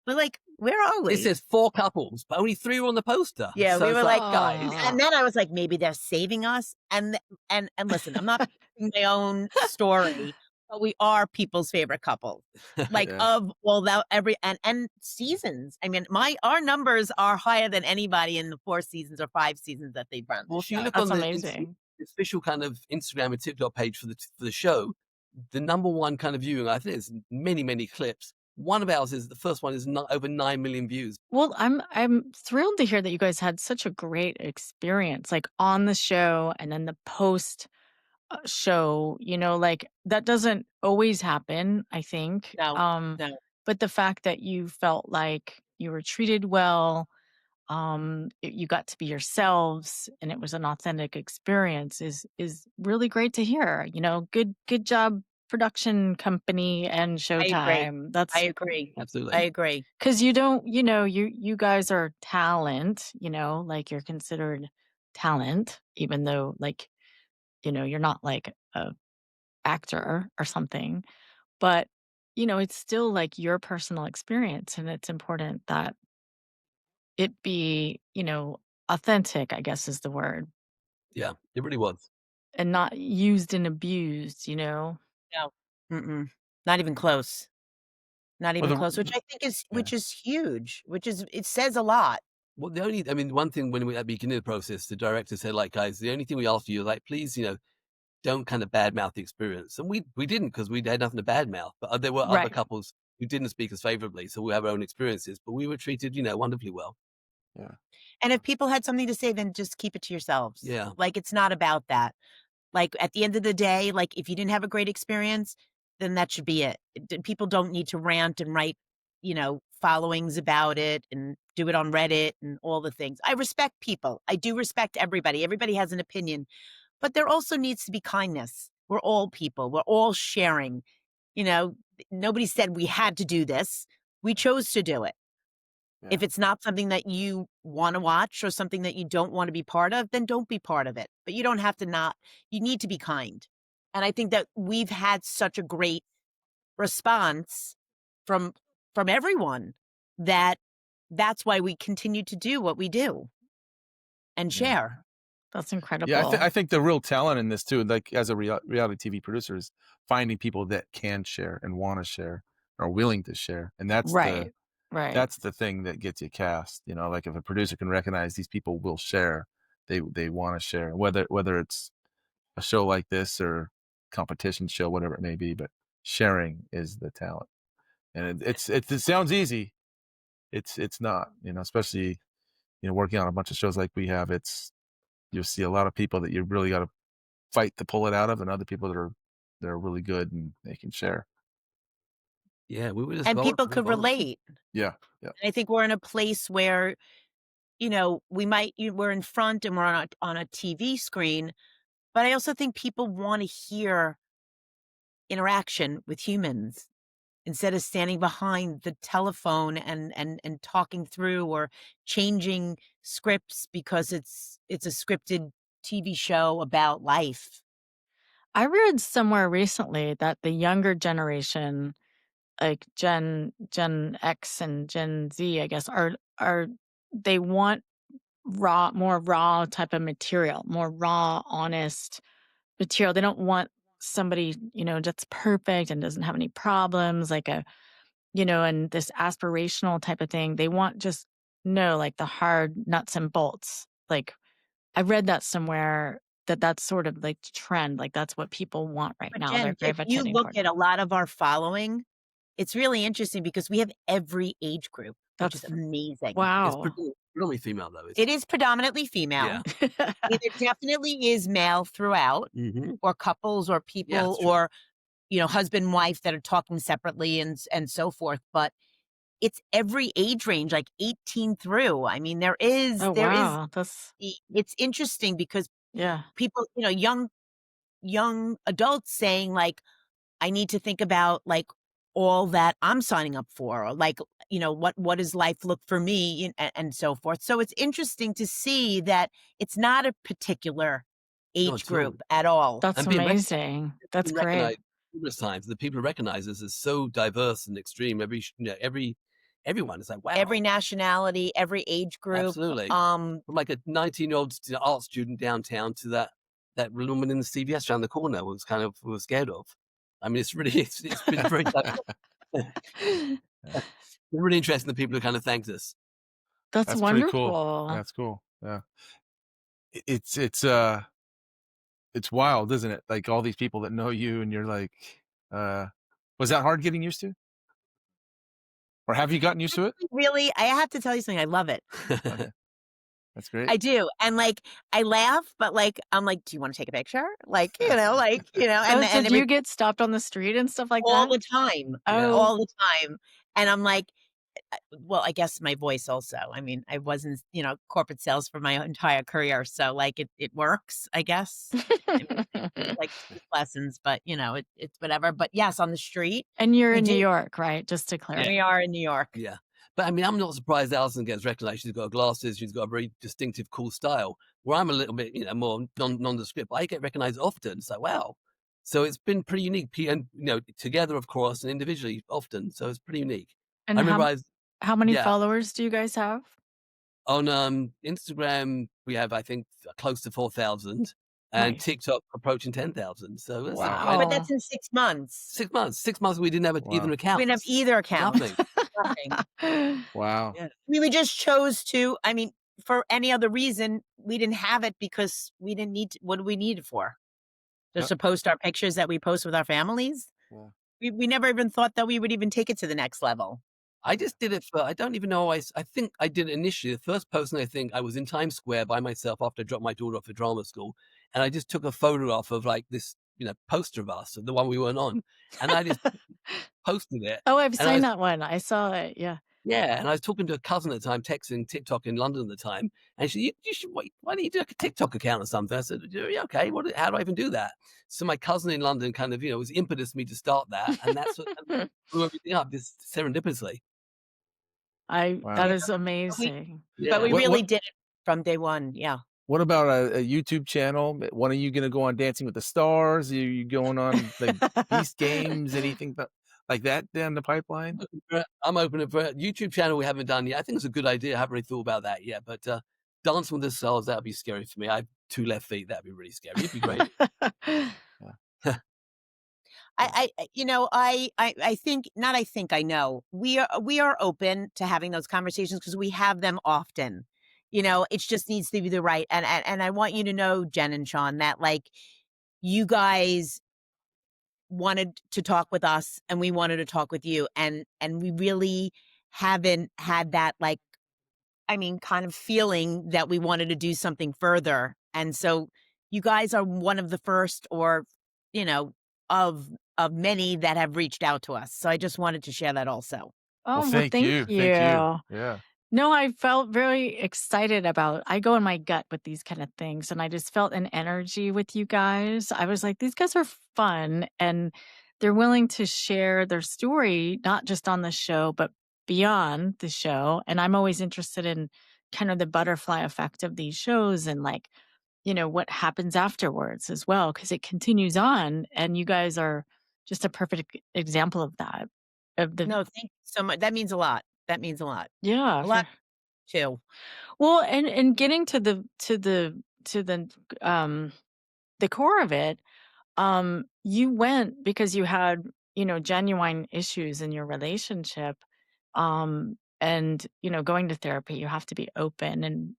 We're like, where are we?
It says 4 couples, but only 3 were on the poster.
Yeah,
So
we
it's
were
like,
like,
guys,
Aw.
and then I was like, maybe they're saving us. And listen, I'm not making my own story, but we are people's favorite couple. Like
Yeah.
of well, that every and seasons. I mean, our numbers are higher than anybody in the 4 seasons or 5 seasons that they've run the
well, if you
show.
look
That's
on
amazing.
the official kind of Instagram and TikTok page for the show, the number one kind of viewing, I think there's many, many clips. One of ours is the first one is over 9 million views.
Well, I'm thrilled to hear that you guys had such a great experience, like on the show and then the post show. Like that doesn't always happen, I think.
No, no.
But the fact that you felt like you were treated well, you got to be yourselves and it was an authentic experience is really great to hear. Good job, production company and
I agree.
Showtime.
I
That's
agree.
Absolutely.
I agree.
because you don't, you guys are talent, like you're considered talent, even though like, you're not like a actor or something. But, it's still like your personal experience, and it's important that it be, authentic, I guess is the word,
Yeah, it really was.
and not used and abused,
No. Mm-mm. Not even close. Not
Well,
even close, which I think
yeah.
is huge, it says a lot.
Well, one thing when we at the beginning of the process, the director said, like, guys, the only thing we ask you, like, please, don't kind of badmouth the experience. And we didn't because we had nothing to badmouth. But there were other
right?
couples who didn't speak as favorably, so we have our own experiences. But we were treated, wonderfully well.
Yeah.
And if people had something to say, then just keep it to yourselves.
Yeah.
Like, it's not about that. Like, at the end of the day, like, if you didn't have a great experience, then that should be it. People don't need to rant and write, followings about it and do it on Reddit and all the things. I respect people. I do respect everybody. Everybody has an opinion, but there also needs to be kindness. We're all people. We're all sharing. You know, Nobody said we had to do this. We chose to do it.
Yeah.
If it's not something that you want to watch or something that you don't want to be part of, then don't be part of it. But you don't have to not. You need to be kind. And I think that we've had such a great response from everyone that that's why we continue to do what we do and
Yeah.
share.
That's
Yeah,
incredible.
I think the real talent in this too, like as a reality TV producer, is finding people that can share and want to share, or willing to share, and
Right. Right.
that's the thing that gets you cast. Like if a producer can recognize these people will share, they want to share, whether it's a show like this or competition show, whatever it may be. But sharing is the talent, and it sounds easy. It's not, especially working on a bunch of shows like we have. You'll see a lot of people that you really got to fight to pull it out of, and other people that are really good and they can share.
Yeah, we were just
And people could
vulnerable.
relate.
Yeah, yeah,
And I think we're in a place where, we're in front and we're on a TV screen, but I also think people want to hear interaction with humans instead of standing behind the telephone and talking through or changing scripts because it's a scripted TV show about life.
I read somewhere recently that the younger generation, like Gen X and Gen Z, I guess, are they want more raw type of material, more raw, honest material. They don't want somebody, that's perfect and doesn't have any problems, like and this aspirational type of thing. They want just no, like the hard nuts and bolts. Like I read that somewhere that's sort of like the trend. Like that's what people want right
But
now. They're
Jen, if you
gravitating
look
toward.
at a lot of our following, it's really interesting because we have every age group, which is
That's
amazing.
It's
wow.
predominantly female, though.
It is predominantly female.
Yeah.
There definitely is male throughout,
Mm-hmm.
or couples or
Yeah,
people
it's true.
or, husband and wife that are talking separately and so forth. But it's every age range, like 18 through. I mean,
Oh
there is,
wow. That's
it's interesting because
yeah.
people, young adults saying like, I need to think about like all that I'm signing up for, or like, what does life look for me and so forth. So it's interesting to see that it's not a particular
Not
age
at all.
group at all.
That's
And being
amazing. That's great.
recognized numerous times. The people who recognize us as so diverse and extreme. Everyone is like, wow,
Every nationality, every age group.
absolutely. From like a 19-year-old art student downtown to that woman in the CVS around the corner was scared of. I mean, it's really it's been very been really interesting. The people who kind of thanked us.
That's
that's pretty cool.
wonderful.
That's cool. Yeah, it's wild, isn't it? Like all these people that know you, and you're like, was that hard getting used to, or have you gotten used to it?
Really, I have to tell you something. I love it.
Okay, that's great.
I do. And like, I laugh, but like, I'm like, do you want to take a picture? Like,
Oh, so
and
do you get stopped on the street and stuff like
all
that?
the time,
Yeah.
Oh,
all the time. And I'm like, well, I guess my voice also. I mean, I wasn't, corporate sales for my entire career, so like it works, I guess. I mean, it's like street lessons, but it's whatever. But yes, on the street,
And you're
we
in New
do.
York, right? Just to
Yeah.
clarify.
We are in New York.
Yeah. But I mean, I'm not surprised Alison gets recognized. She's got glasses. She's got a very distinctive, cool style. Where I'm a little bit, more nondescript. I get recognized often. So wow. So it's been pretty unique. And together, of course, and individually often. So it's pretty unique. I
And
remember I was,
how many
yeah,
followers do you guys have?
on Instagram we have I think close to 4,000, and
Nice.
TikTok approaching 10,000. So that's
Wow.
and
But
Wow.
that's in 6 months.
6 months. 6 months we didn't have either
Wow.
account.
We didn't have either account.
Nothing.
Nothing.
Wow.
Yeah.
We just chose to. I mean, for any other reason, we didn't have it because we didn't need. What do we need it for? Just to post our pictures that we post with our families.
Yeah.
We never even thought that we would even take it to the next level.
I just did it for, I don't even know, I think I did it initially. The first posting, I think I was in Times Square by myself after I dropped my daughter off at drama school. And I just took a photograph of like this, poster of us, the one we weren't on. And I just posted it.
Oh, I've
And I
seen
was,
that one. I saw it. Yeah.
yeah. And I was talking to a cousin at the time, texting TikTok in London at the time. And she, you should wait. Why don't you do like a TikTok account or something? I said, yeah, okay. How do I even do that? So my cousin in London kind of, was impetus me to start that. And that's what blew everything up just serendipitously.
That
Wow.
is
But
amazing.
Yeah.
we
What
really
what
did it from day one. Yeah.
what about a YouTube channel? When are you gonna go on Dancing with the Stars? Are you going on like Beast Games? Anything like that down the pipeline?
I'm open for a YouTube channel we haven't done yet. I think it's a good idea. I haven't really thought about that yet. But Dancing with the Stars, that'd be scary for me. I have 2 left feet. That'd be really scary. It'd be great.
Yeah.
I think not. I think I know we are open to having those conversations because we have them often. It just needs to be the right. And I want you to know, Jen and Sean, that like you guys wanted to talk with us and we wanted to talk with you, and we really haven't had that, like, I mean, kind of feeling that we wanted to do something further. And so you guys are one of the first, or you know of many that have reached out to us, so I just wanted to share that also.
Well,
Oh, well,
thank
thank
you. Thank you.
you.
Yeah.
No, I felt very excited I go in my gut with these kind of things, and I just felt an energy with you guys. I was like, these guys are fun, and they're willing to share their story, not just on the show, but beyond the show. And I'm always interested in kind of the butterfly effect of these shows and like, what happens afterwards as well, because it continues on. And you guys are just a perfect example of that. Of the,
No, thank you so much. That means a lot. That means a lot.
yeah,
A lot too.
well, and getting to um the core of it, you went because you had, genuine issues in your relationship. And, going to therapy, you have to be open and,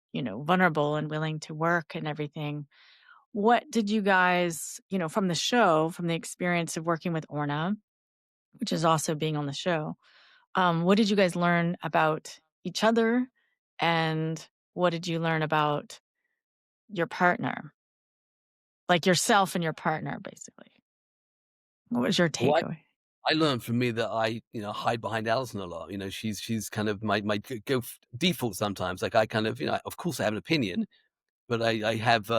vulnerable and willing to work and everything. What did you guys, from the show, from the experience of working with Orna, which is also being on the show, what did you guys learn about each other? And what did you learn about your partner? Like yourself and your partner, basically. What was your
Well,
takeaway?
I learned from me that I, hide behind Alison a lot. She's kind of my default sometimes. Like I kind of, of course I have an opinion, but I have,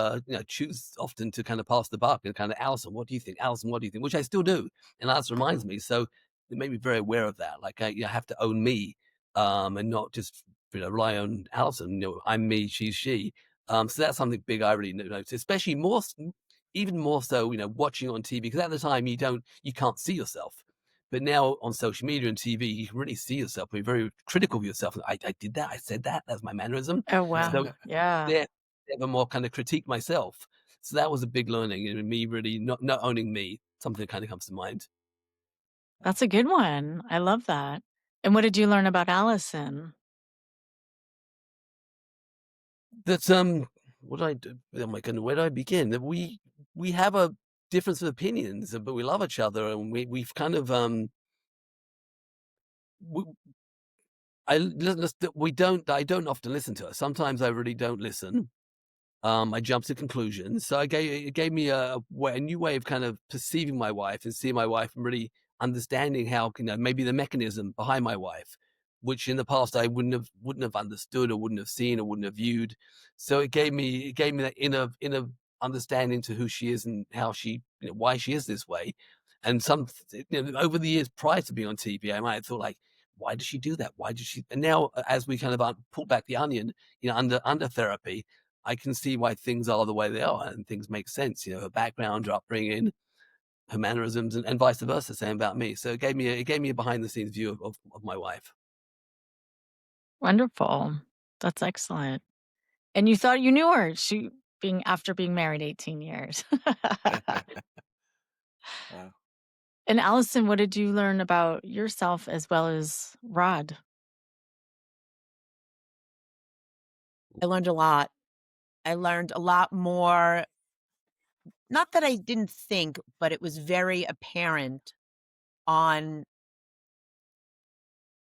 choose often to kind of pass the buck and kind of, Alison, what do you think? Alison, what do you think? Which I still do. And Alison reminds me. So it made me very aware of that. Like I have to own me, and not just, rely on Alison. I'm me, she's she. So that's something big I really noticed, especially even more so, watching on TV, because at the time you can't see yourself. But now on social media and TV, you can really see yourself. Be very critical of yourself. I did that. I said that. That's my mannerism.
Oh, wow.
So
Yeah.
there, ever more kind of critique myself. So that was a big learning, me really not owning me. Something that kind of comes to mind.
That's a good one. I love that. And what did you learn about Allison?
That's what I do. Oh my goodness, where do I begin? That we have a difference of opinions, but we love each other, and we've kind of we, I don't often listen to her. Sometimes I really don't listen. I jump to conclusions. So it gave me a new way of kind of perceiving my wife and seeing my wife and really understanding how, maybe the mechanism behind my wife. which in the past I wouldn't have understood or wouldn't have seen or wouldn't have viewed. So it gave me that inner understanding to who she is and how she, why she is this way. And over the years prior to being on TV, I might have thought like, why does she do that? Why does she? And now, as we kind of pull back the onion, under therapy, I can see why things are the way they are, and things make sense. Her background, her upbringing, her mannerisms, and vice versa, same about me. So it gave me a behind the scenes view of my wife.
Wonderful. That's excellent. And you thought you knew her, after being married 18 years.
Wow.
And Allison, what did you learn about yourself as well as Rod?
I learned a lot. I learned a lot more. Not that I didn't think, but it was very apparent on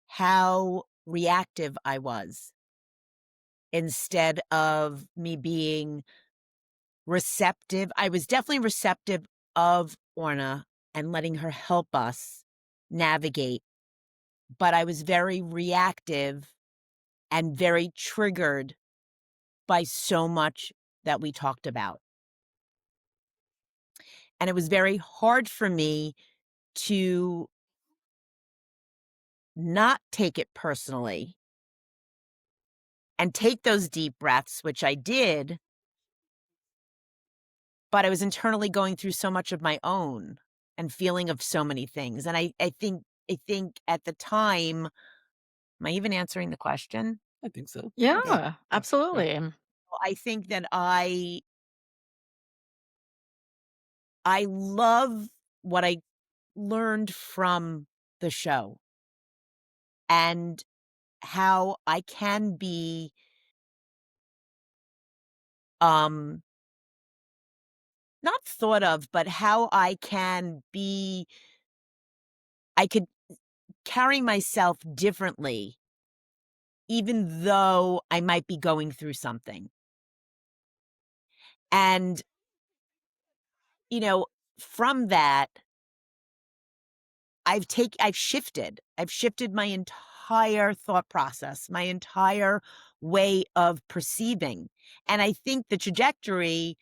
how reactive I was instead of me being receptive. I was definitely receptive of Orna and letting her help us navigate, but I was very reactive and very triggered by so much that we talked about. And it was very hard for me to not take it personally and take those deep breaths, which I did, but I was internally going through so much of my own and feeling of so many things. And I think at the time, am I even answering the question?
I think so.
Yeah,
Yes.
Yeah.
absolutely.
Well, I think that I love what I learned from the show and how I can be um not thought of, but how I could carry myself differently even though I might be going through something. And from that I've shifted. I've shifted my entire thought process, my entire way of perceiving. And I think the trajectory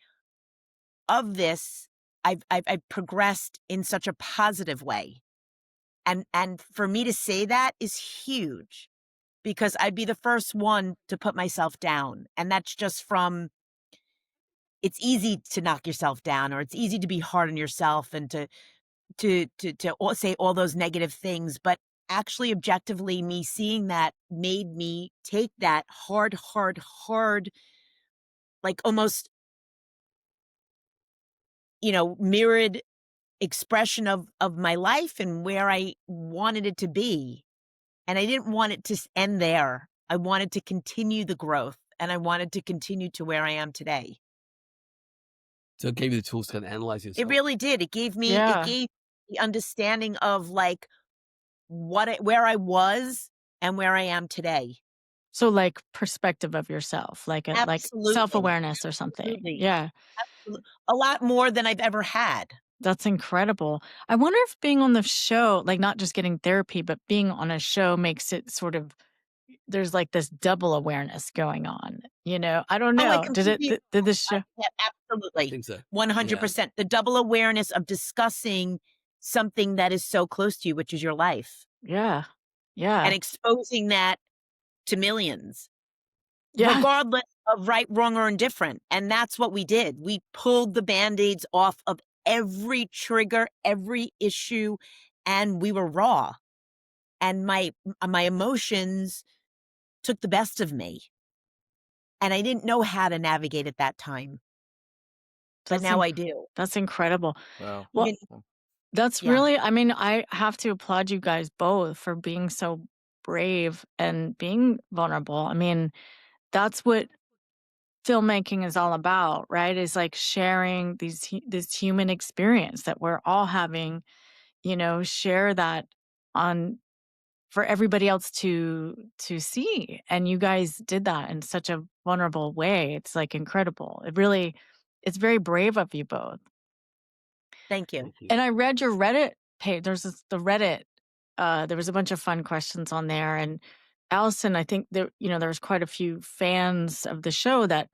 of this, I've progressed in such a positive way. And for me to say that is huge because I'd be the first one to put myself down. And that's just from it's easy to knock yourself down, or it's easy to be hard on yourself and to say all those negative things, but actually objectively me seeing that made me take that hard, like almost, mirrored expression of my life and where I wanted it to be. And I didn't want it to end there. I wanted to continue the growth and I wanted to continue to where I am today.
So it gave you the tools to kind of analyze
It
yourself.
really did. It
Yeah.
gave the understanding of like where I was and where I am today.
So like perspective of yourself, like
Absolutely.
self-awareness or something.
Absolutely.
Yeah.
A lot more than I've ever had.
That's incredible. I wonder if being on the show, like not just getting therapy, but being on a show makes it sort of there's like this double awareness going on. I don't
Oh, I
know.
completely
Did this show?
yeah,
I
absolutely.
think so.
100%. The double awareness of discussing something that is so close to you, which is your life,
Yeah. Yeah.
and exposing that to millions,
Yeah.
regardless of right, wrong, or indifferent. And that's what we did. We pulled the Band-Aids off of every trigger, every issue, and we were raw. And my emotions took the best of me. And I didn't know how to navigate at that time, but
That's
now
inc
I do.
that's incredible.
Wow.
Well,
Even
that's
yeah.
really, I mean, I have to applaud you guys both for being so brave and being vulnerable. I mean, that's what filmmaking is all about, right? Is like sharing this human experience that we're all having, share that on for everybody else to see. And you guys did that in such a vulnerable way. It's like incredible. It's very brave of you both.
Thank you.
Thank you.
And I read your Reddit page. There's the Reddit there was a bunch of fun questions on there, and Allison, I think there was quite a few fans of the show that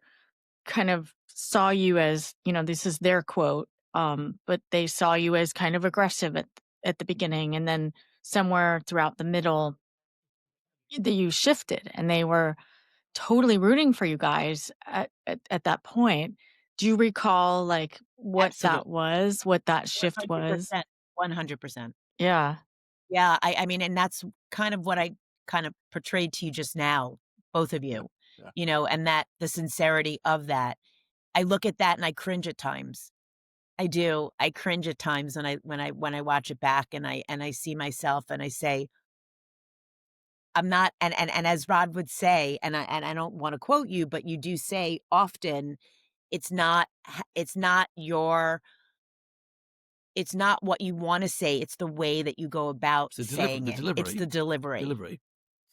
kind of saw you as, this is their quote, but they saw you as kind of aggressive at the beginning, and then somewhere throughout the middle, that you shifted, and they were totally rooting for you guys at that point. Do you recall like what
Absolutely.
that was, what that shift was?
100%. 100%.
Yeah,
Yeah, I mean, and that's kind of what I kind of portrayed to you just now, both of
Yeah.
you,
Yeah.
and that the sincerity of that. I look at that and I cringe at times. I do. I cringe at times when I watch it back and I see myself and I say, I'm not, and as Rod would say, and I don't want to quote you, but you do say often, it's not it's not what you want to say, it's the way that you go about
It's
saying
the
it. It's
delivery.
the delivery.
Delivery.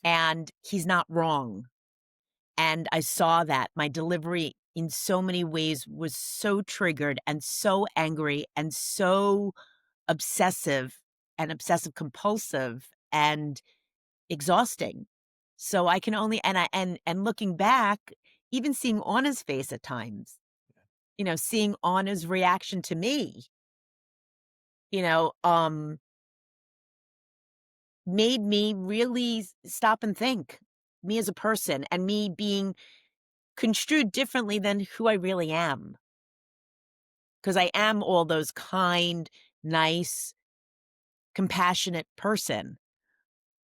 And he's not wrong. And I saw that my delivery in so many ways was so triggered and so angry and so obsessive and obsessive compulsive and exhausting. So I can only, and looking back, even seeing Anna's face at times, seeing Anna's reaction to me, you know, um, made me really stop and think, me as a person and me being construed differently than who I really am. Because I am all those kind, nice, compassionate person.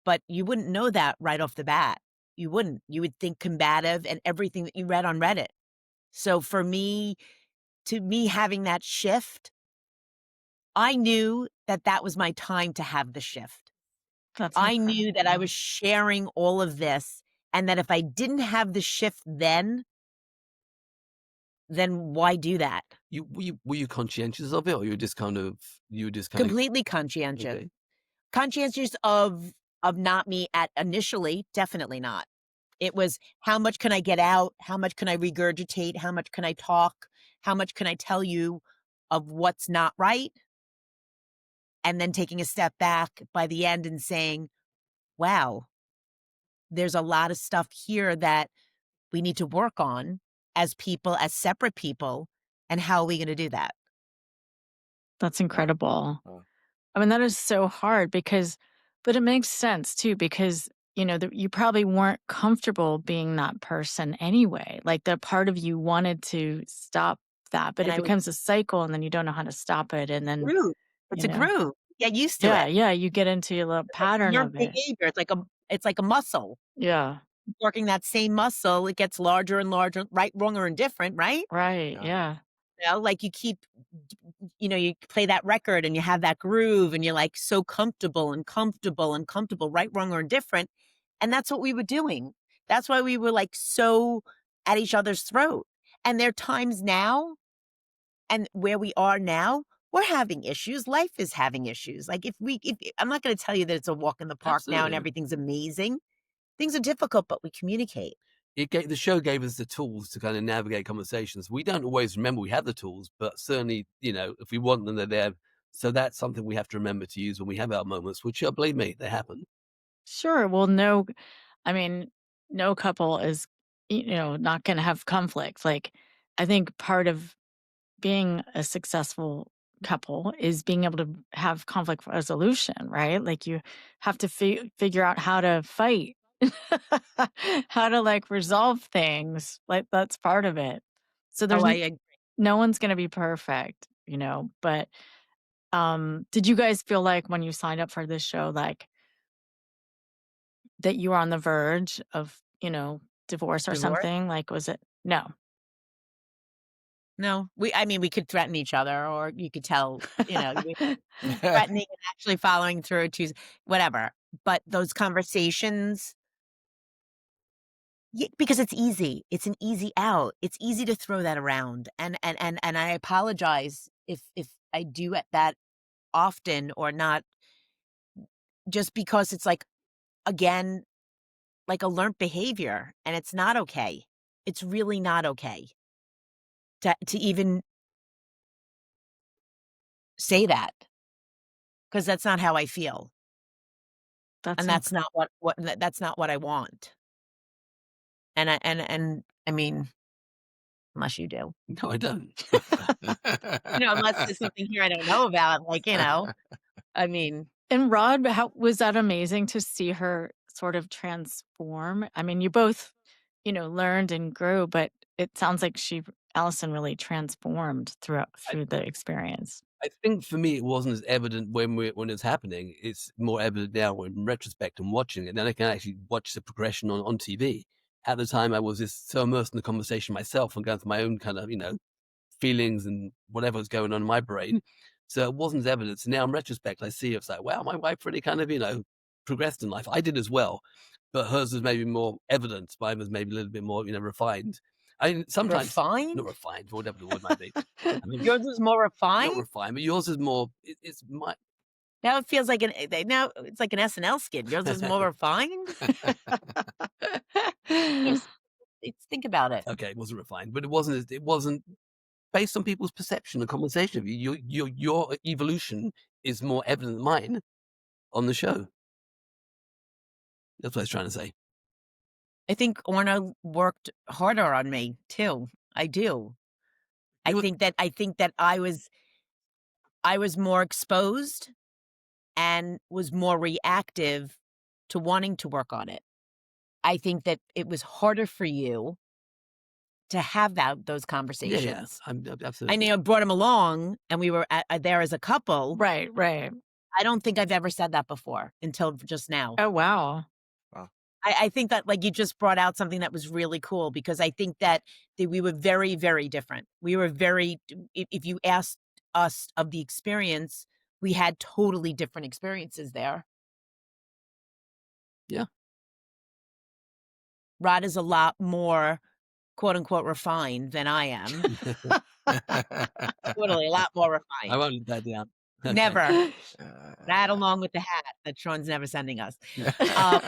But you wouldn't know that right off the bat. You wouldn't. You would think combative and everything that you read on Reddit. So for me, to me having that shift, I knew that that was my time to have the shift.
that's
I knew that I
incredible.
was sharing all of this and that if I didn't have the shift then why do that?
Were you conscientious of it, or you were just kind of
Completely conscientious.
okay?
Conscientious of not me at initially, definitely not. It was how much can I get out? How much can I regurgitate? How much can I talk? How much can I tell you of what's not right? And then taking a step back by the end and saying, wow, there's a lot of stuff here that we need to work on as people, as separate people. And how are we going to do that?
That's
Wow.
incredible.
Wow.
I mean, that is so hard but it makes sense too, because, you probably weren't comfortable being that person anyway. Like the part of you wanted to stop that, but
And
it
I was
becomes a cycle and then you don't know how to stop it. And then,
groove. It's
you
a
know,
groove. Get used to
yeah,
it.
yeah, you get into your little
It's like
pattern
learned
of it.
behavior. It's like a muscle.
Yeah,
Working that same muscle, it gets larger and larger, right, wrong, or indifferent, right?
right.
Yeah.
Yeah,
Like you keep, you play that record and you have that groove and you're like so comfortable and comfortable and comfortable, right, wrong, or indifferent. And that's what we were doing. That's why we were like so at each other's throat. And there are times now and where we are now, we're having issues. Life is having issues. Like if I'm not going to tell you that it's a walk in the park now and
Absolutely.
everything's amazing. Things are difficult, but we communicate.
The show gave us the tools to kind of navigate conversations. We don't always remember we have the tools, but certainly, if we want them, they're there. So that's something we have to remember to use when we have our moments, which, believe me, they happen.
sure. Well, no, I mean, no couple is, not going to have conflict. Like, I think part of being a successful couple is being able to have conflict resolution, right? Like you have to figure out how to fight, how to like resolve things. Like that's part of it. So
Oh,
there's
I agree.
no one's going to be perfect, but did you guys feel like when you signed up for this show like that you were on the verge of, divorce or
Divorce?
something? Like was it no.
No, I mean, we could threaten each other, or you could tell, threatening and actually following through to whatever. But those conversations, because it's easy. It's an easy out. It's easy to throw that around. And I apologize if I do that often or not, just because it's like, again, like a learned behavior, and it's not okay. It's really not okay to even say that, because that's not how I feel.
That's
and
inc
that's not that's not what I want. I mean, unless you do.
No, I don't.
Unless there's something here I don't know about, like, I mean,
And Rod, how was that amazing to see her sort of transform? I mean, you both, learned and grew, but it sounds like Allison really transformed
I
through the experience.
I think for me, it wasn't as evident when it's happening. It's more evident now in retrospect and watching it. Then I can actually watch the progression on TV. At the time, I was just so immersed in the conversation myself and going through my own kind of, feelings and whatever was going on in my brain. So it wasn't as evident. So now in retrospect, I see it's like, wow, my wife really kind of, progressed in life. I did as well, but hers was maybe more evident. Mine was maybe a little bit more, refined. I mean, sometimes not
refined?
refined, whatever the word might be. I mean,
Yours is more
not
refined?
refined, but yours is more. It's my.
Now it feels like now it's like an SNL skit. Yours is more refined? Yes. Think about it.
Okay, it wasn't refined, but it wasn't based on people's perception and conversation of you. Your evolution is more evident than mine on the show. That's what I was trying to say.
I think Orna worked harder on me too. I do.
You were-
I think that I was more exposed and was more reactive to wanting to work on it. I think that it was harder for you to have those
yeah.
conversations.
I'm
I
absolutely.
know I brought him along and we were there as a couple.
Right, right.
I don't think I've ever said that before until just now.
Oh, wow.
Wow.
I think that like you just brought out something that was really cool because I think that we were very, very different. We were if you asked us of the experience, we had totally different experiences there.
Yeah.
Rod is a lot more quote unquote refined than I am. Totally, a lot more
I
refined.
won't let that down. Okay.
Never. That
Uh,
along with the hat that Sean's never sending us. Um,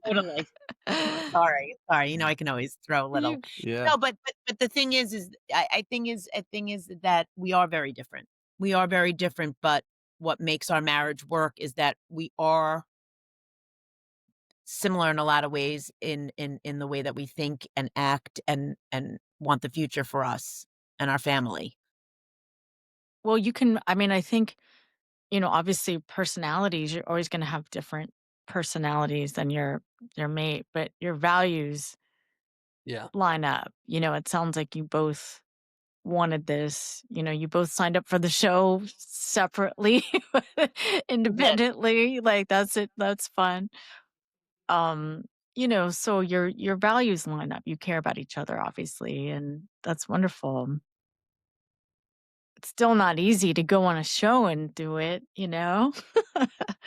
Totally. Sorry. I can always throw a little.
You
yeah.
No, but the thing is I think is that we are very different. We are very different, but what makes our marriage work is that we are similar in a lot of ways in the way that we think and act and want the future for us and our family.
well, I think, obviously personalities, you're always gonna have different personalities than your mate, but your values
Yeah.
line up. It sounds like you both wanted this. You both signed up for the show separately,
We did.
independently. Like that's it. That's fun. So your values line up. You care about each other, obviously, and that's wonderful. It's still not easy to go on a show and do it, you know?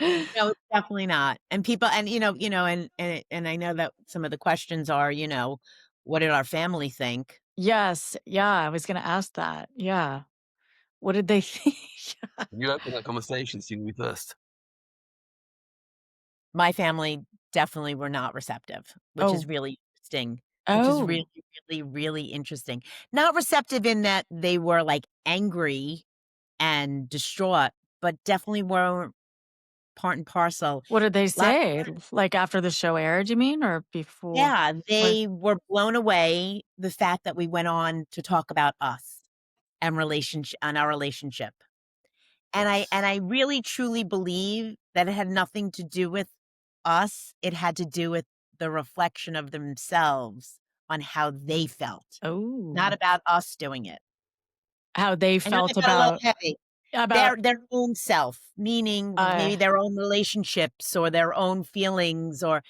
No, it's definitely not. And people and and I know that some of the questions are, what did our family think?
Yes, yeah, I was gonna ask that. Yeah. What did they think?
You open that conversation, so you can be first.
My family definitely were not receptive, which is
Oh,
really interesting, which is
oh,
really, really, really interesting. Not receptive in that they were, like, angry and distraught, but definitely were part and parcel.
what did they
Lot
say? Like, after the show aired, you mean, or before?
Yeah,
What
they were blown away the fact that we went on to talk about us and our relationship.
Yes.
And I really truly believe that it had nothing to do with us, it had to do with the reflection of themselves on how they felt, not
Oh,
about us doing it.
how they
I know that
felt
got a little
about
heavy.
about
Their own self, meaning
uh
maybe their own relationships or their own feelings, or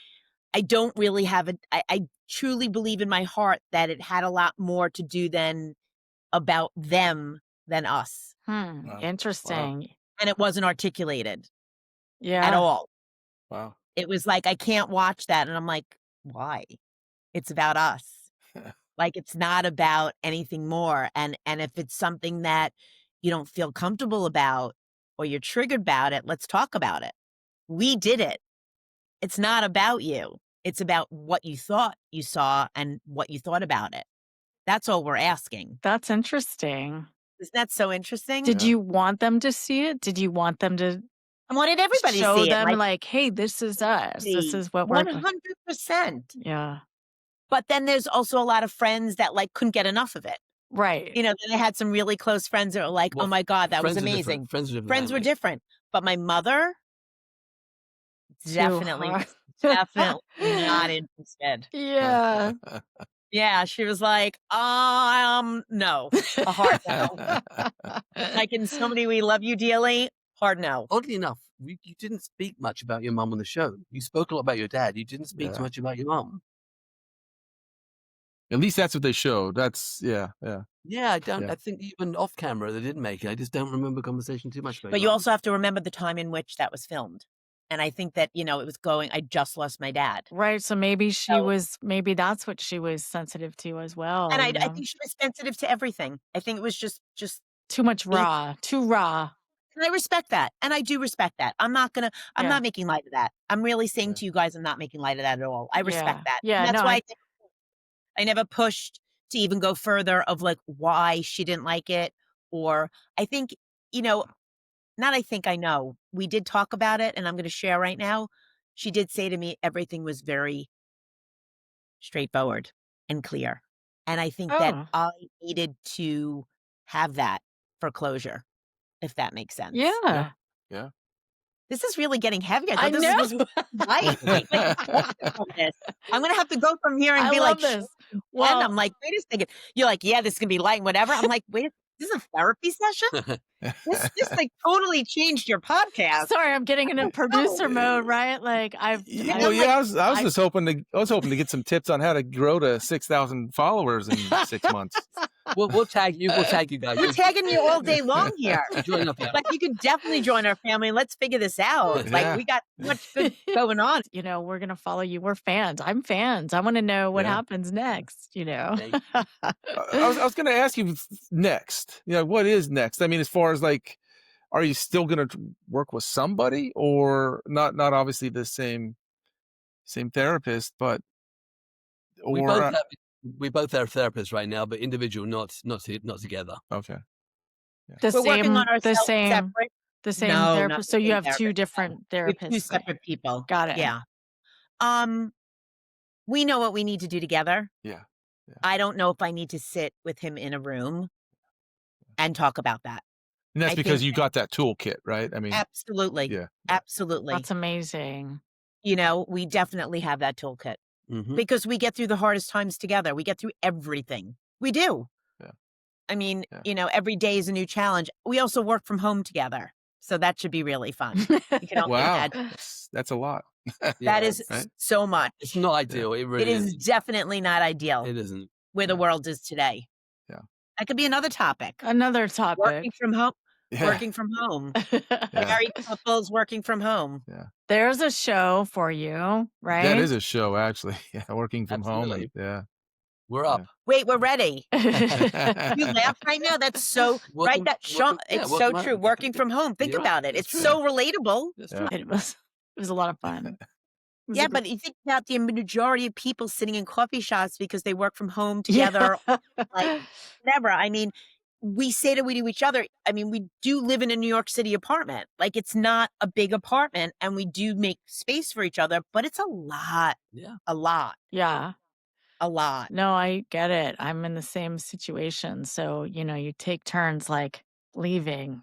I don't really have I truly believe in my heart that it had a lot more to do than about them than us,
Wow. Wow.
interesting.
and it wasn't articulated at
Yeah,
all.
Wow.
It was like, "I can't watch that," and I'm like, "Why? It's about us." Like, it's not about anything more, and if it's something that you don't feel comfortable about or you're triggered about it, let's talk about it. We did it. It's not about you. It's about what you thought you saw and what you thought about it. That's all we're asking.
that's interesting.
Isn't that so interesting?
Did
Yeah.
you want them to see it? Did you want them to
I wanted everybody to
show
see it.
them
Like,
like, hey, this is us. This is what we're
100%.
yeah.
But then there's also a lot of friends that like couldn't get enough of it.
Right.
You know, then I had some really close friends that were like, "Oh
Well,
my God, that was
friends are different.
amazing."
Friends are different
Friends were
dynamic.
different. But my mother,
Too
definitely,
hard.
definitely not interested.
Yeah.
Yeah, she was like, no, a hard no. Like in so many We Love You dearly, hard no.
Oddly enough, you didn't speak much about your mum on the show. You spoke a lot about your dad. You didn't speak too
Yeah.
much about your mum.
At least that's what they showed. That's yeah.
Yeah, I don't.
Yeah.
I think even off camera they didn't make it. I just don't remember conversation too much about
But
your
you
mum.
also have to remember the time in which that was filmed. And I think that, it was going, I just lost my dad.
Right. So maybe
So,
maybe that's what she was sensitive to as well,
and
you
I
know.
think she was sensitive to everything. I think it was just
Too much
being,
too raw.
and I respect that. And I do respect that. I'm
Yeah.
not making light of that. I'm really saying
Yeah.
to you guys, I'm not making light of that at all. I respect
Yeah.
that.
Yeah.
And that's
No,
why I never pushed to even go further of like why she didn't like it. Or I think, not I think I know. We did talk about it, and I'm going to share right now. She did say to me everything was very straightforward and clear. And I think that
oh.
I needed to have that for closure, if that makes sense.
Yeah.
Yeah.
This is really getting heavy. I
I
thought this was
know.
light. Like, on this. I'm going to have to go from here and
I
be
love
like,
this.
and
Well,
I'm like, wait a second. You're like, yeah, this is going to be light and whatever. I'm like, wait, this is a therapy session? This like totally changed your podcast.
sorry, I'm getting in a producer mode, right? Like
Well, yeah, I was just hoping to get some tips on how to grow to 6,000 followers in 6 months.
We'll tag you. We'll tag you guys.
We're tagging you all day long here.
Join up. Yeah.
Like you could definitely join our family. Let's figure this out. Like
Yeah.
we got so much good going on.
we're gonna follow you. We're fans. I'm fans. I want to know what
Yeah.
happens next.
I was going to ask you next. What is next? I mean, as far as like, are you still going to work with somebody, or not? Not obviously the same therapist, but
We
or
both are therapists right now, but individual, not together.
okay.
The
We're working
same,
on ourselves separate.
the same
No, not
therapist.
the
So you
same
have two
therapist, no.
different
We have two
therapists.
separate people.
Got it.
Yeah. We know what we need to do together.
Yeah.
I don't know if I need to sit with him in a room and talk about that.
And that's
I
because
think
you got that toolkit, right? I mean,
absolutely.
yeah.
Absolutely.
That's amazing.
We definitely have that toolkit
Mhm.
because we get through the hardest times together. We get through everything. We do.
Yeah.
I mean,
Yeah.
every day is a new challenge. We also work from home together. So that should be really fun. You can only
Wow,
imagine.
that's a lot.
That is
right?
so much.
It's not ideal. It really
It is definitely not ideal
It isn't.
where the world is today.
Yeah.
That could be another topic.
Another topic.
Working from home.
Yeah.
Working from home.
Yeah.
Married couples working from home.
Yeah.
There's a show for you, right?
That is a show, actually. Yeah, working from home.
Absolutely.
Yeah.
We're up.
Wait, we're ready. You laugh right now. That's so right. That show. It's so true. Working from home. Think
You're right.
about it.
It's
It's
true.
so relatable.
That's
Yeah.
true.
It was a lot of fun. It was
Yeah,
a gr-
but you think about the majority of people sitting in coffee shops because they work from home
Yeah.
together, like whatever. I mean, we say that we do each other. I mean, we do live in a New York City apartment. Like it's not a big apartment, and we do make space for each other, but it's a lot.
Yeah.
A lot.
Yeah.
A lot.
No, I get it. I'm in the same situation. So, you take turns like leaving,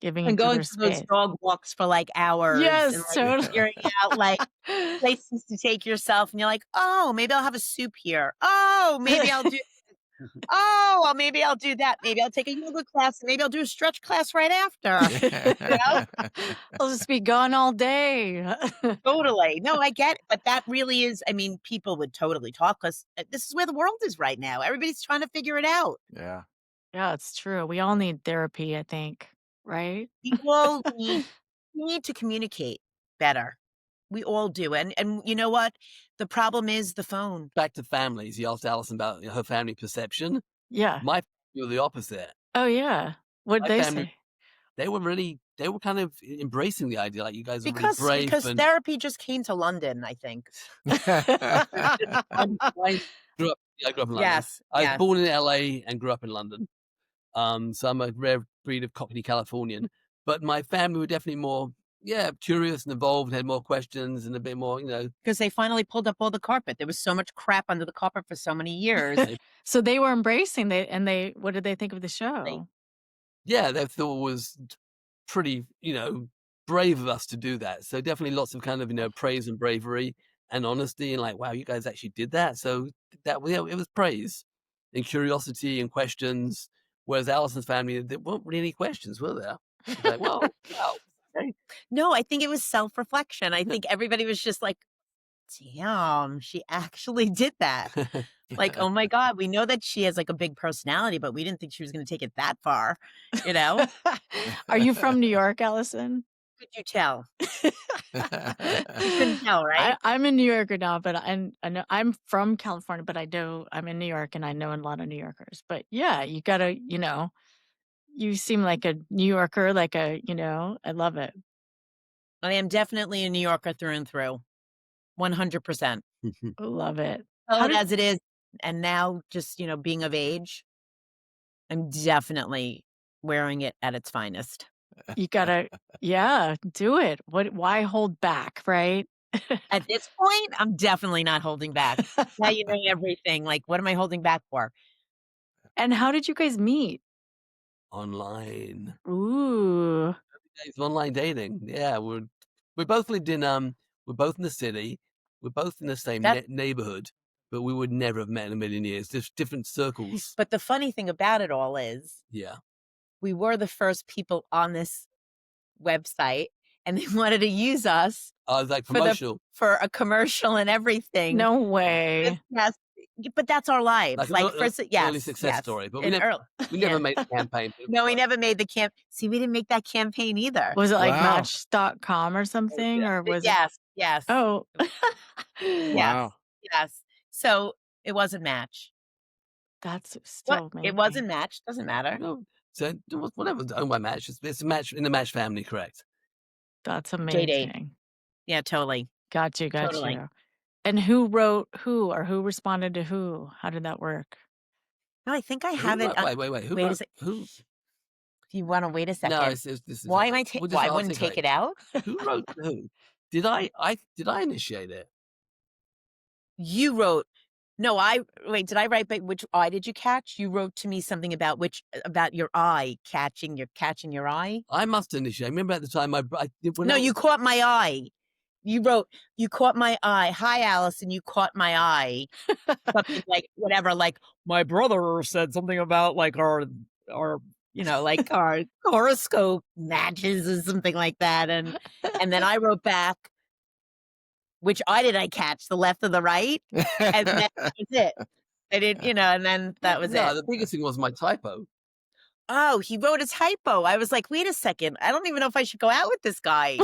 giving
And
each
going
other
to those
space.
dog walks for like hours.
Yes,
and, like,
totally.
figuring out like places to take yourself, and you're like, oh, maybe I'll have a soup here. Oh, maybe I'll do. Oh, well, maybe I'll do that. Maybe I'll take a yoga class, and maybe I'll do a stretch class right after.
I'll just be gone all day.
Totally. No, I get it. But that really is, I mean, people would totally talk because this is where the world is right now. Everybody's trying to figure it out.
Yeah.
Yeah, it's true. We all need therapy, I think, right?
We all need to communicate better. We all do. And you know what? The problem is the phone.
Back to families. You asked Alison about her family perception.
Yeah.
My family were the opposite.
Oh, yeah. What'd
My
they
family-
say?
They were kind of embracing the idea, like you guys are
Because
really brave. and
therapy just came to London, I think.
I grew up in London.
Yes.
I was
yes.
born in LA and grew up in London. So I'm a rare breed of Cockney Californian. But my family were definitely more, curious and involved, had more questions and a bit more,
Because they finally pulled up all the carpet. There was so much crap under the carpet for so many years.
So they were embracing what did they think of the show?
yeah, they thought it was pretty, brave of us to do that. So definitely lots of kind of, praise and bravery and honesty and like, wow, you guys actually did that. So that, it was praise and curiosity and questions. Whereas Alison's family, there weren't really any questions, were there? It's like, well, wow. Okay.
No, I think it was self-reflection. I think everybody was just like, damn, she actually did that. Like, oh my God, we know that she has like a big personality, but we didn't think she was going to take it that far, you know?
Are you from New York, Alison?
Could you tell? You couldn't tell, right?
I'm in New Yorker now, but I know I'm from California, but I know I'm in New York and I know a lot of New Yorkers. But yeah, you gotta, you seem like a New Yorker, I love it.
I am definitely a New Yorker through and through. 100%.
Love it.
Tell it as it is. And now just, being of age, I'm definitely wearing it at its finest.
You gotta, do it. Why hold back, right?
At this point, I'm definitely not holding back. Now you know everything. Like, what am I holding back for?
And how did you guys meet?
Online.
Ooh.
Days of online dating. Yeah, we both lived in we're both in the city. We're both in the same neighborhood, but we would never have met in a million years. Just different circles.
But the funny thing about it all is, we were the first people on this website, and they wanted to use us.
Like promotional
for a commercial and everything.
No way.
Yes, but that's our lives.
Like first, early success story, but we never made the campaign.
No, we never made the camp. See, we didn't make that campaign either.
Was it like Match.com or something, or was it?
Yes.
Oh,
Wow.
Yes. So it wasn't Match.
That's still amazing.
It wasn't Match. Doesn't matter.
No, so whatever's owned by Match, it's a Match in the Match family, correct?
That's amazing.
Yeah, totally.
Got you.
Totally.
And who wrote who, or who responded to who? How did that work?
No, I think I have it.
Wait. Who?
If you want to wait a second.
No, this is.
Why am I? I wouldn't take it out.
Who wrote who? Did I initiate it?
You wrote. No, did I write? But which eye did you catch? You wrote to me something about your eye catching your eye.
I must initiate. I remember at the time
you caught my eye. You wrote, you caught my eye. Hi, Alison, you caught my eye. Something like whatever, like my brother said something about like our like our horoscope matches or something like that. And then I wrote back, which eye did I catch? The left or the right? And that was it. I didn't, and then that was it.
The biggest thing was my typo.
Oh, he wrote a typo. I was like, wait a second. I don't even know if I should go out with this guy.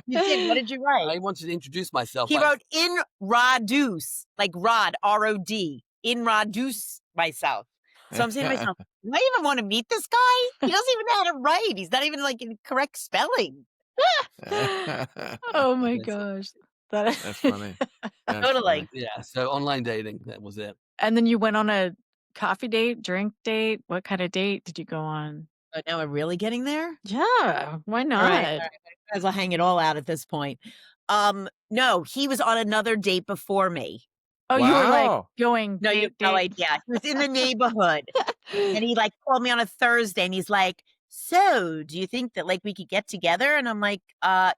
You did. What did you write?
I wanted to introduce myself.
He wrote in Raduce, like Rod, R-O-D, in Raduce myself. So I'm saying to myself, do I even want to meet this guy? He doesn't even know how to write. He's not even like in correct spelling.
Oh my gosh.
That's funny.
Totally.
Funny.
Yeah. So online dating, that was it.
And then you went on a coffee date, drink date. What kind of date did you go on?
Now we're really getting there?
Yeah. Why not?
All right. Might as well hang it all out at this point. No, he was on another date before me.
Oh,
wow.
You were like going.
No, you have no idea. He was in the neighborhood. And he like called me on a Thursday and he's like, so do you think that like we could get together? And I'm like,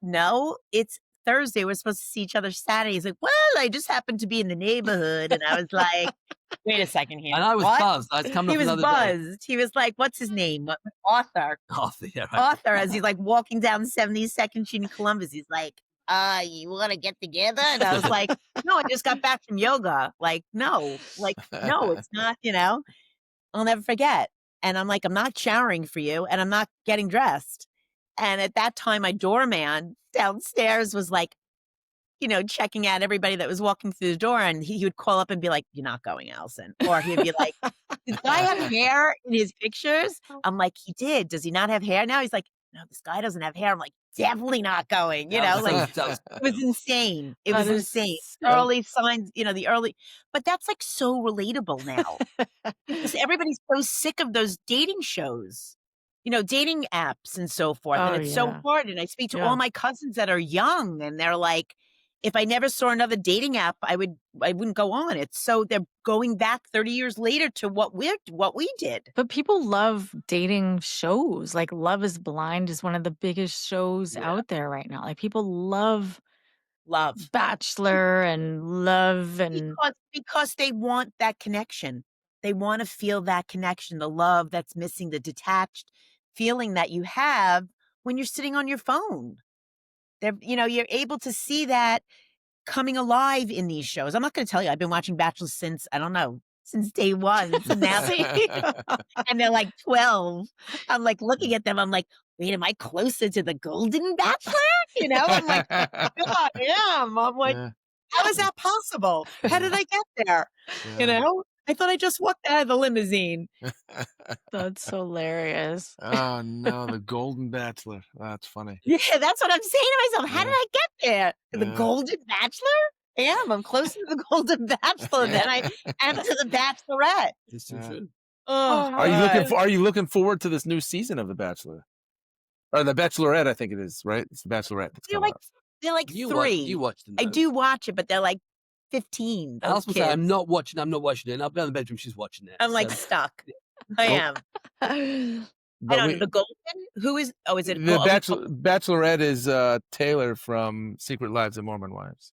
no, it's Thursday. We're supposed to see each other Saturday. He's like, well, I just happened to be in the neighborhood. And I was like, wait a second here.
And I was buzzed. I was coming
He
up
was
another
buzzed.
day.
He was like, what's his name? Arthur.
Arthur, yeah, right.
Arthur, as he's like walking down 72nd Street in Columbus. He's like, you want to get together? And I was like, no, I just got back from yoga. Like, no, it's not, I'll never forget. And I'm like, I'm not showering for you and I'm not getting dressed. And at that time, my doorman downstairs was like, checking out everybody that was walking through the door. And he would call up and be like, you're not going, Alison. Or he'd be like, does guy have hair in his pictures? I'm like, he did. Does he not have hair now? He's like, no, this guy doesn't have hair. I'm like, definitely not going, it was insane. It was insane. Early signs, but that's like so relatable now because everybody's so sick of those dating shows. dating apps and so forth. And
Oh,
it's so
yeah.
hard. And I speak to all
Yeah.
my cousins that are young, and they're like, if I never saw another dating app, I wouldn't go on. It's so they're going back 30 years later to what we did.
But people love dating shows. Like Love is Blind is one of the biggest shows
Yeah.
out there right now. Like people love
Love.
Bachelor and Love and
Because they want that connection. They want to feel that connection, the love that's missing, the detached feeling that you have when you're sitting on your phone. You're able to see that coming alive in these shows. I'm not going to tell you, I've been watching Bachelor since, I don't know, since day one. So now and they're like 12. I'm like looking at them. I'm like, wait, am I closer to the Golden Bachelor? I'm like, God, I am. I'm like,
Yeah.
how is that possible? How did I get there?
Yeah.
I thought I just walked out of the limousine.
that's hilarious.
Oh no, the Golden Bachelor. That's funny.
Yeah, that's what I'm saying to myself. How did
Yeah.
I get there? The
Yeah.
Golden Bachelor? I am. I'm closer to the Golden Bachelor than I am to the Bachelorette.
It's too
Yeah.
true.
Oh,
Are you looking forward to this new season of The Bachelor? Or The Bachelorette, I think it is, right? It's The Bachelorette that's
They're
coming
like
up.
they're like
You
3.
watch them,
I
though.
do watch it, but they're like 15. Those
Alison will say,
kids.
I'm not watching it. And I'll be in the bedroom, she's watching it.
I'm like
So,
stuck. I
Well,
am. I
But
don't know.
we
The Golden? Who is? Oh, is it?
the Bachelorette is Taylor from Secret Lives of Mormon Wives.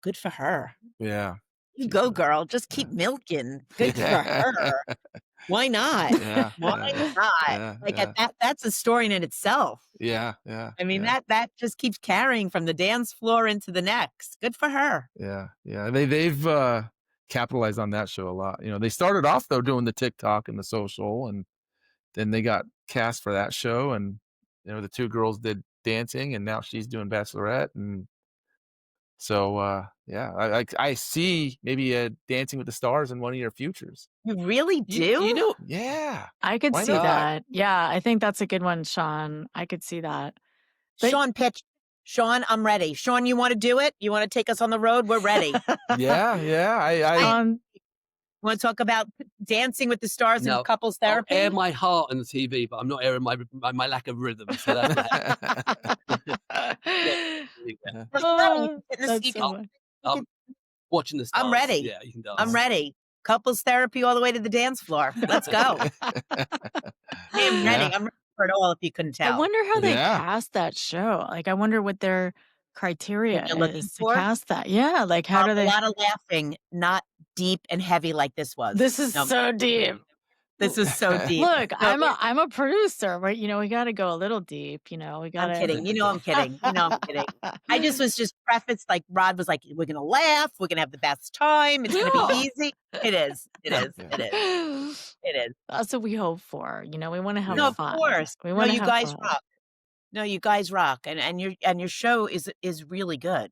Good for her.
Yeah.
You
She's
go,
a-
girl. Just keep milking. Good for her. Why not?
Yeah.
Why
Yeah.
not?
Yeah.
Like
Yeah.
that's a story in itself.
Yeah. Yeah.
I mean,
yeah.
that just keeps carrying from the dance floor into the next. Good for her.
Yeah, yeah. They've capitalized on that show a lot. They started off though doing the TikTok and the social, and then they got cast for that show, and the two girls did dancing, and now she's doing Bachelorette, and so yeah, I see maybe Dancing with the Stars in one of your futures.
You really do?
you know,
Yeah,
I could
why
see
not?
that. Yeah, I think that's a good one, Sean. I could see that. But-
Sean pitch. Sean, I'm ready. Sean, you want to do it? You want to take us on the road? We're ready.
Yeah, yeah. I
Want to talk about Dancing with the Stars
No,
and couples
I'll
therapy?
air my heart on the TV, but I'm not airing my lack of rhythm. So that's not
For sure, you can sit in the
That's
seat.
so funny.
watching the stars.
I'm ready.
Yeah, you can dance.
I'm ready. Couples therapy all the way to the dance floor. Let's go. I am ready.
Yeah.
I'm ready for it all, if you couldn't tell.
I wonder how they
Yeah.
cast that show. Like, I wonder what their criteria
What they're looking
is to
for?
cast that. Yeah, like how do
A
they?
lot of laughing, not deep and heavy like this was.
This is
No,
so deep.
this is so deep.
Look,
No,
I'm a producer, right? We got to go a little deep. We got
I'm
to.
kidding. I'm kidding. I'm kidding. I just was prefaced, like Rod was like, we're going to laugh. We're going to have the best time. It's going to be easy. It is. It is. It is. It is.
That's what we hope for. We want to have
No, of
fun.
course.
We
No,
want to
you
have
guys
fun.
rock. No, you guys rock. And your show is really good.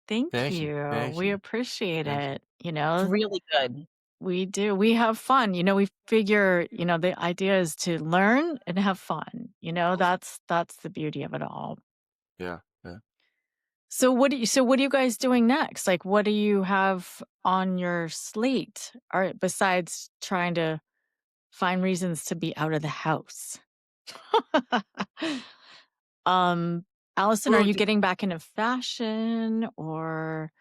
Thank
Thank you.
you.
Thank
We
you.
appreciate
Thank
it.
It's really good.
We do. We have fun. We figure, the idea is to learn and have fun. That's the beauty of it all.
Yeah. Yeah.
So what are you guys doing next? Like what do you have on your slate or besides trying to find reasons to be out of the house? Allison, are you getting back into fashion or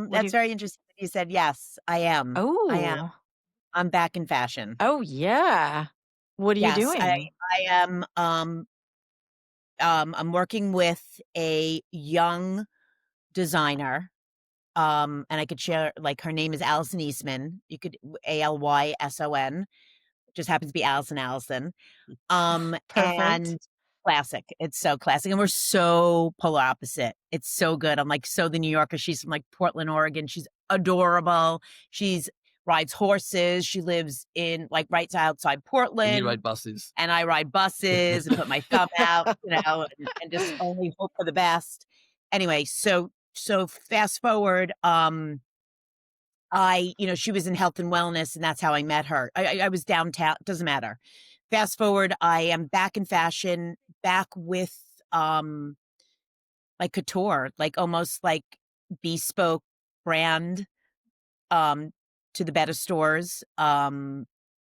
That's very interesting that you said yes. I am. I am.
Oh.
I'm back in fashion.
Oh yeah. What are you
Yes,
doing?
I am. I'm working with a young designer. And I could share, like, her name is Alison Eastman. You could Alison. Just happens to be Allison.
Perfect.
And classic. It's so classic. And we're so polar opposite. It's so good. I'm like so the New Yorker. She's from like Portland, Oregon. She's adorable. She's rides horses. She lives in like right outside Portland.
And you ride buses.
And I ride buses and put my thumb out, and just only hope for the best. Anyway, so fast forward, she was in health and wellness, and that's how I met her. I was downtown, doesn't matter. Fast forward, I am back in fashion, back with like couture, like almost like bespoke brand to the better stores,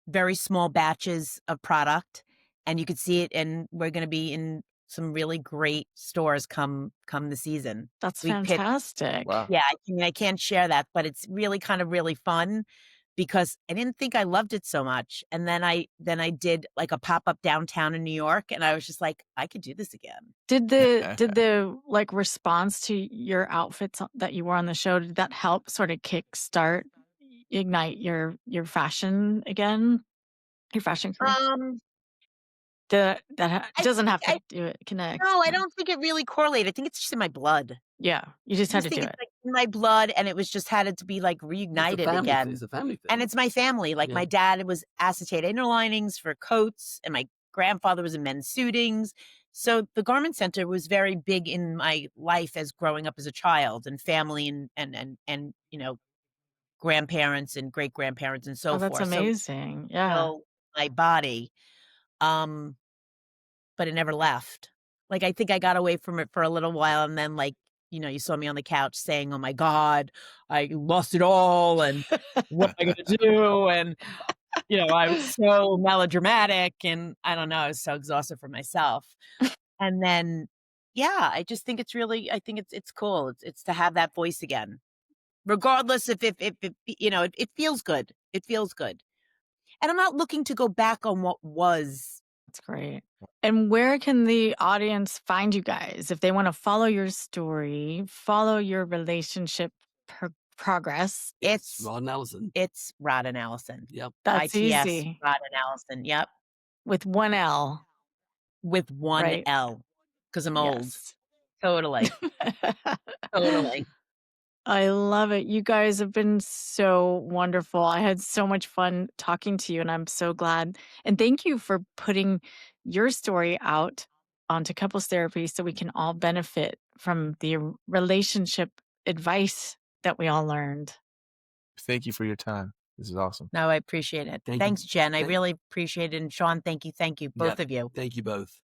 very small batches of product and you could see it, and we're gonna be in some really great stores come the season.
That's
We picked
fantastic.
Wow.
Yeah, I can't share that, but it's really kind of really fun because I didn't think I loved it so much, and then I did, like, a pop-up downtown in New York, and I was just like, "I could do this again."
Did the like response to your outfits that you wore on the show, did that help sort of kickstart, ignite your fashion again? Your fashion career?
Um,
It
I
doesn't
think
have to do it connect.
no, I don't think it really correlated. I think it's just in my blood.
Yeah, you just
I
had
just
to
think
do
it's,
it.
like, in my blood, and it was just had to be, like, reignited again.
It's a family
And
thing.
it's my family. Like,
Yeah.
my dad was acetate inner linings for coats, and my grandfather was in men's suitings. So the garment center was very big in my life as growing up as a child, and family, and grandparents and great grandparents and
Oh,
so
that's
forth. So it's
amazing. Yeah.
still my body. Um, but it never left. Like, I think I got away from it for a little while, and then, like, you saw me on the couch saying, "Oh my god, I lost it all, and what am I gonna do?" And, I was so melodramatic, and I don't know, I was so exhausted from myself. And then, yeah, I just think I think it's cool. It's to have that voice again. Regardless if it feels good. It feels good. And I'm not looking to go back on what was.
That's great. And where can the audience find you guys if they want to follow your story, follow your relationship progress?
It's
It's
Rod and Alison.
it's Rod and Allison.
Yep.
That's
ITS,
easy
Rod and Allison. Yep.
with one L,
With one
right?
L, because I'm old.
Yes.
Totally. Totally.
I love it. You guys have been so wonderful. I had so much fun talking to you, and I'm so glad. And thank you for putting your story out onto couples therapy so we can all benefit from the relationship advice that we all learned.
Thank you for your time. This is awesome.
No, I appreciate it.
Thank you.
Thanks, Jen. I
Thank-
really appreciate it. And Sean, thank you,
Yeah.
both of you.
Thank you both.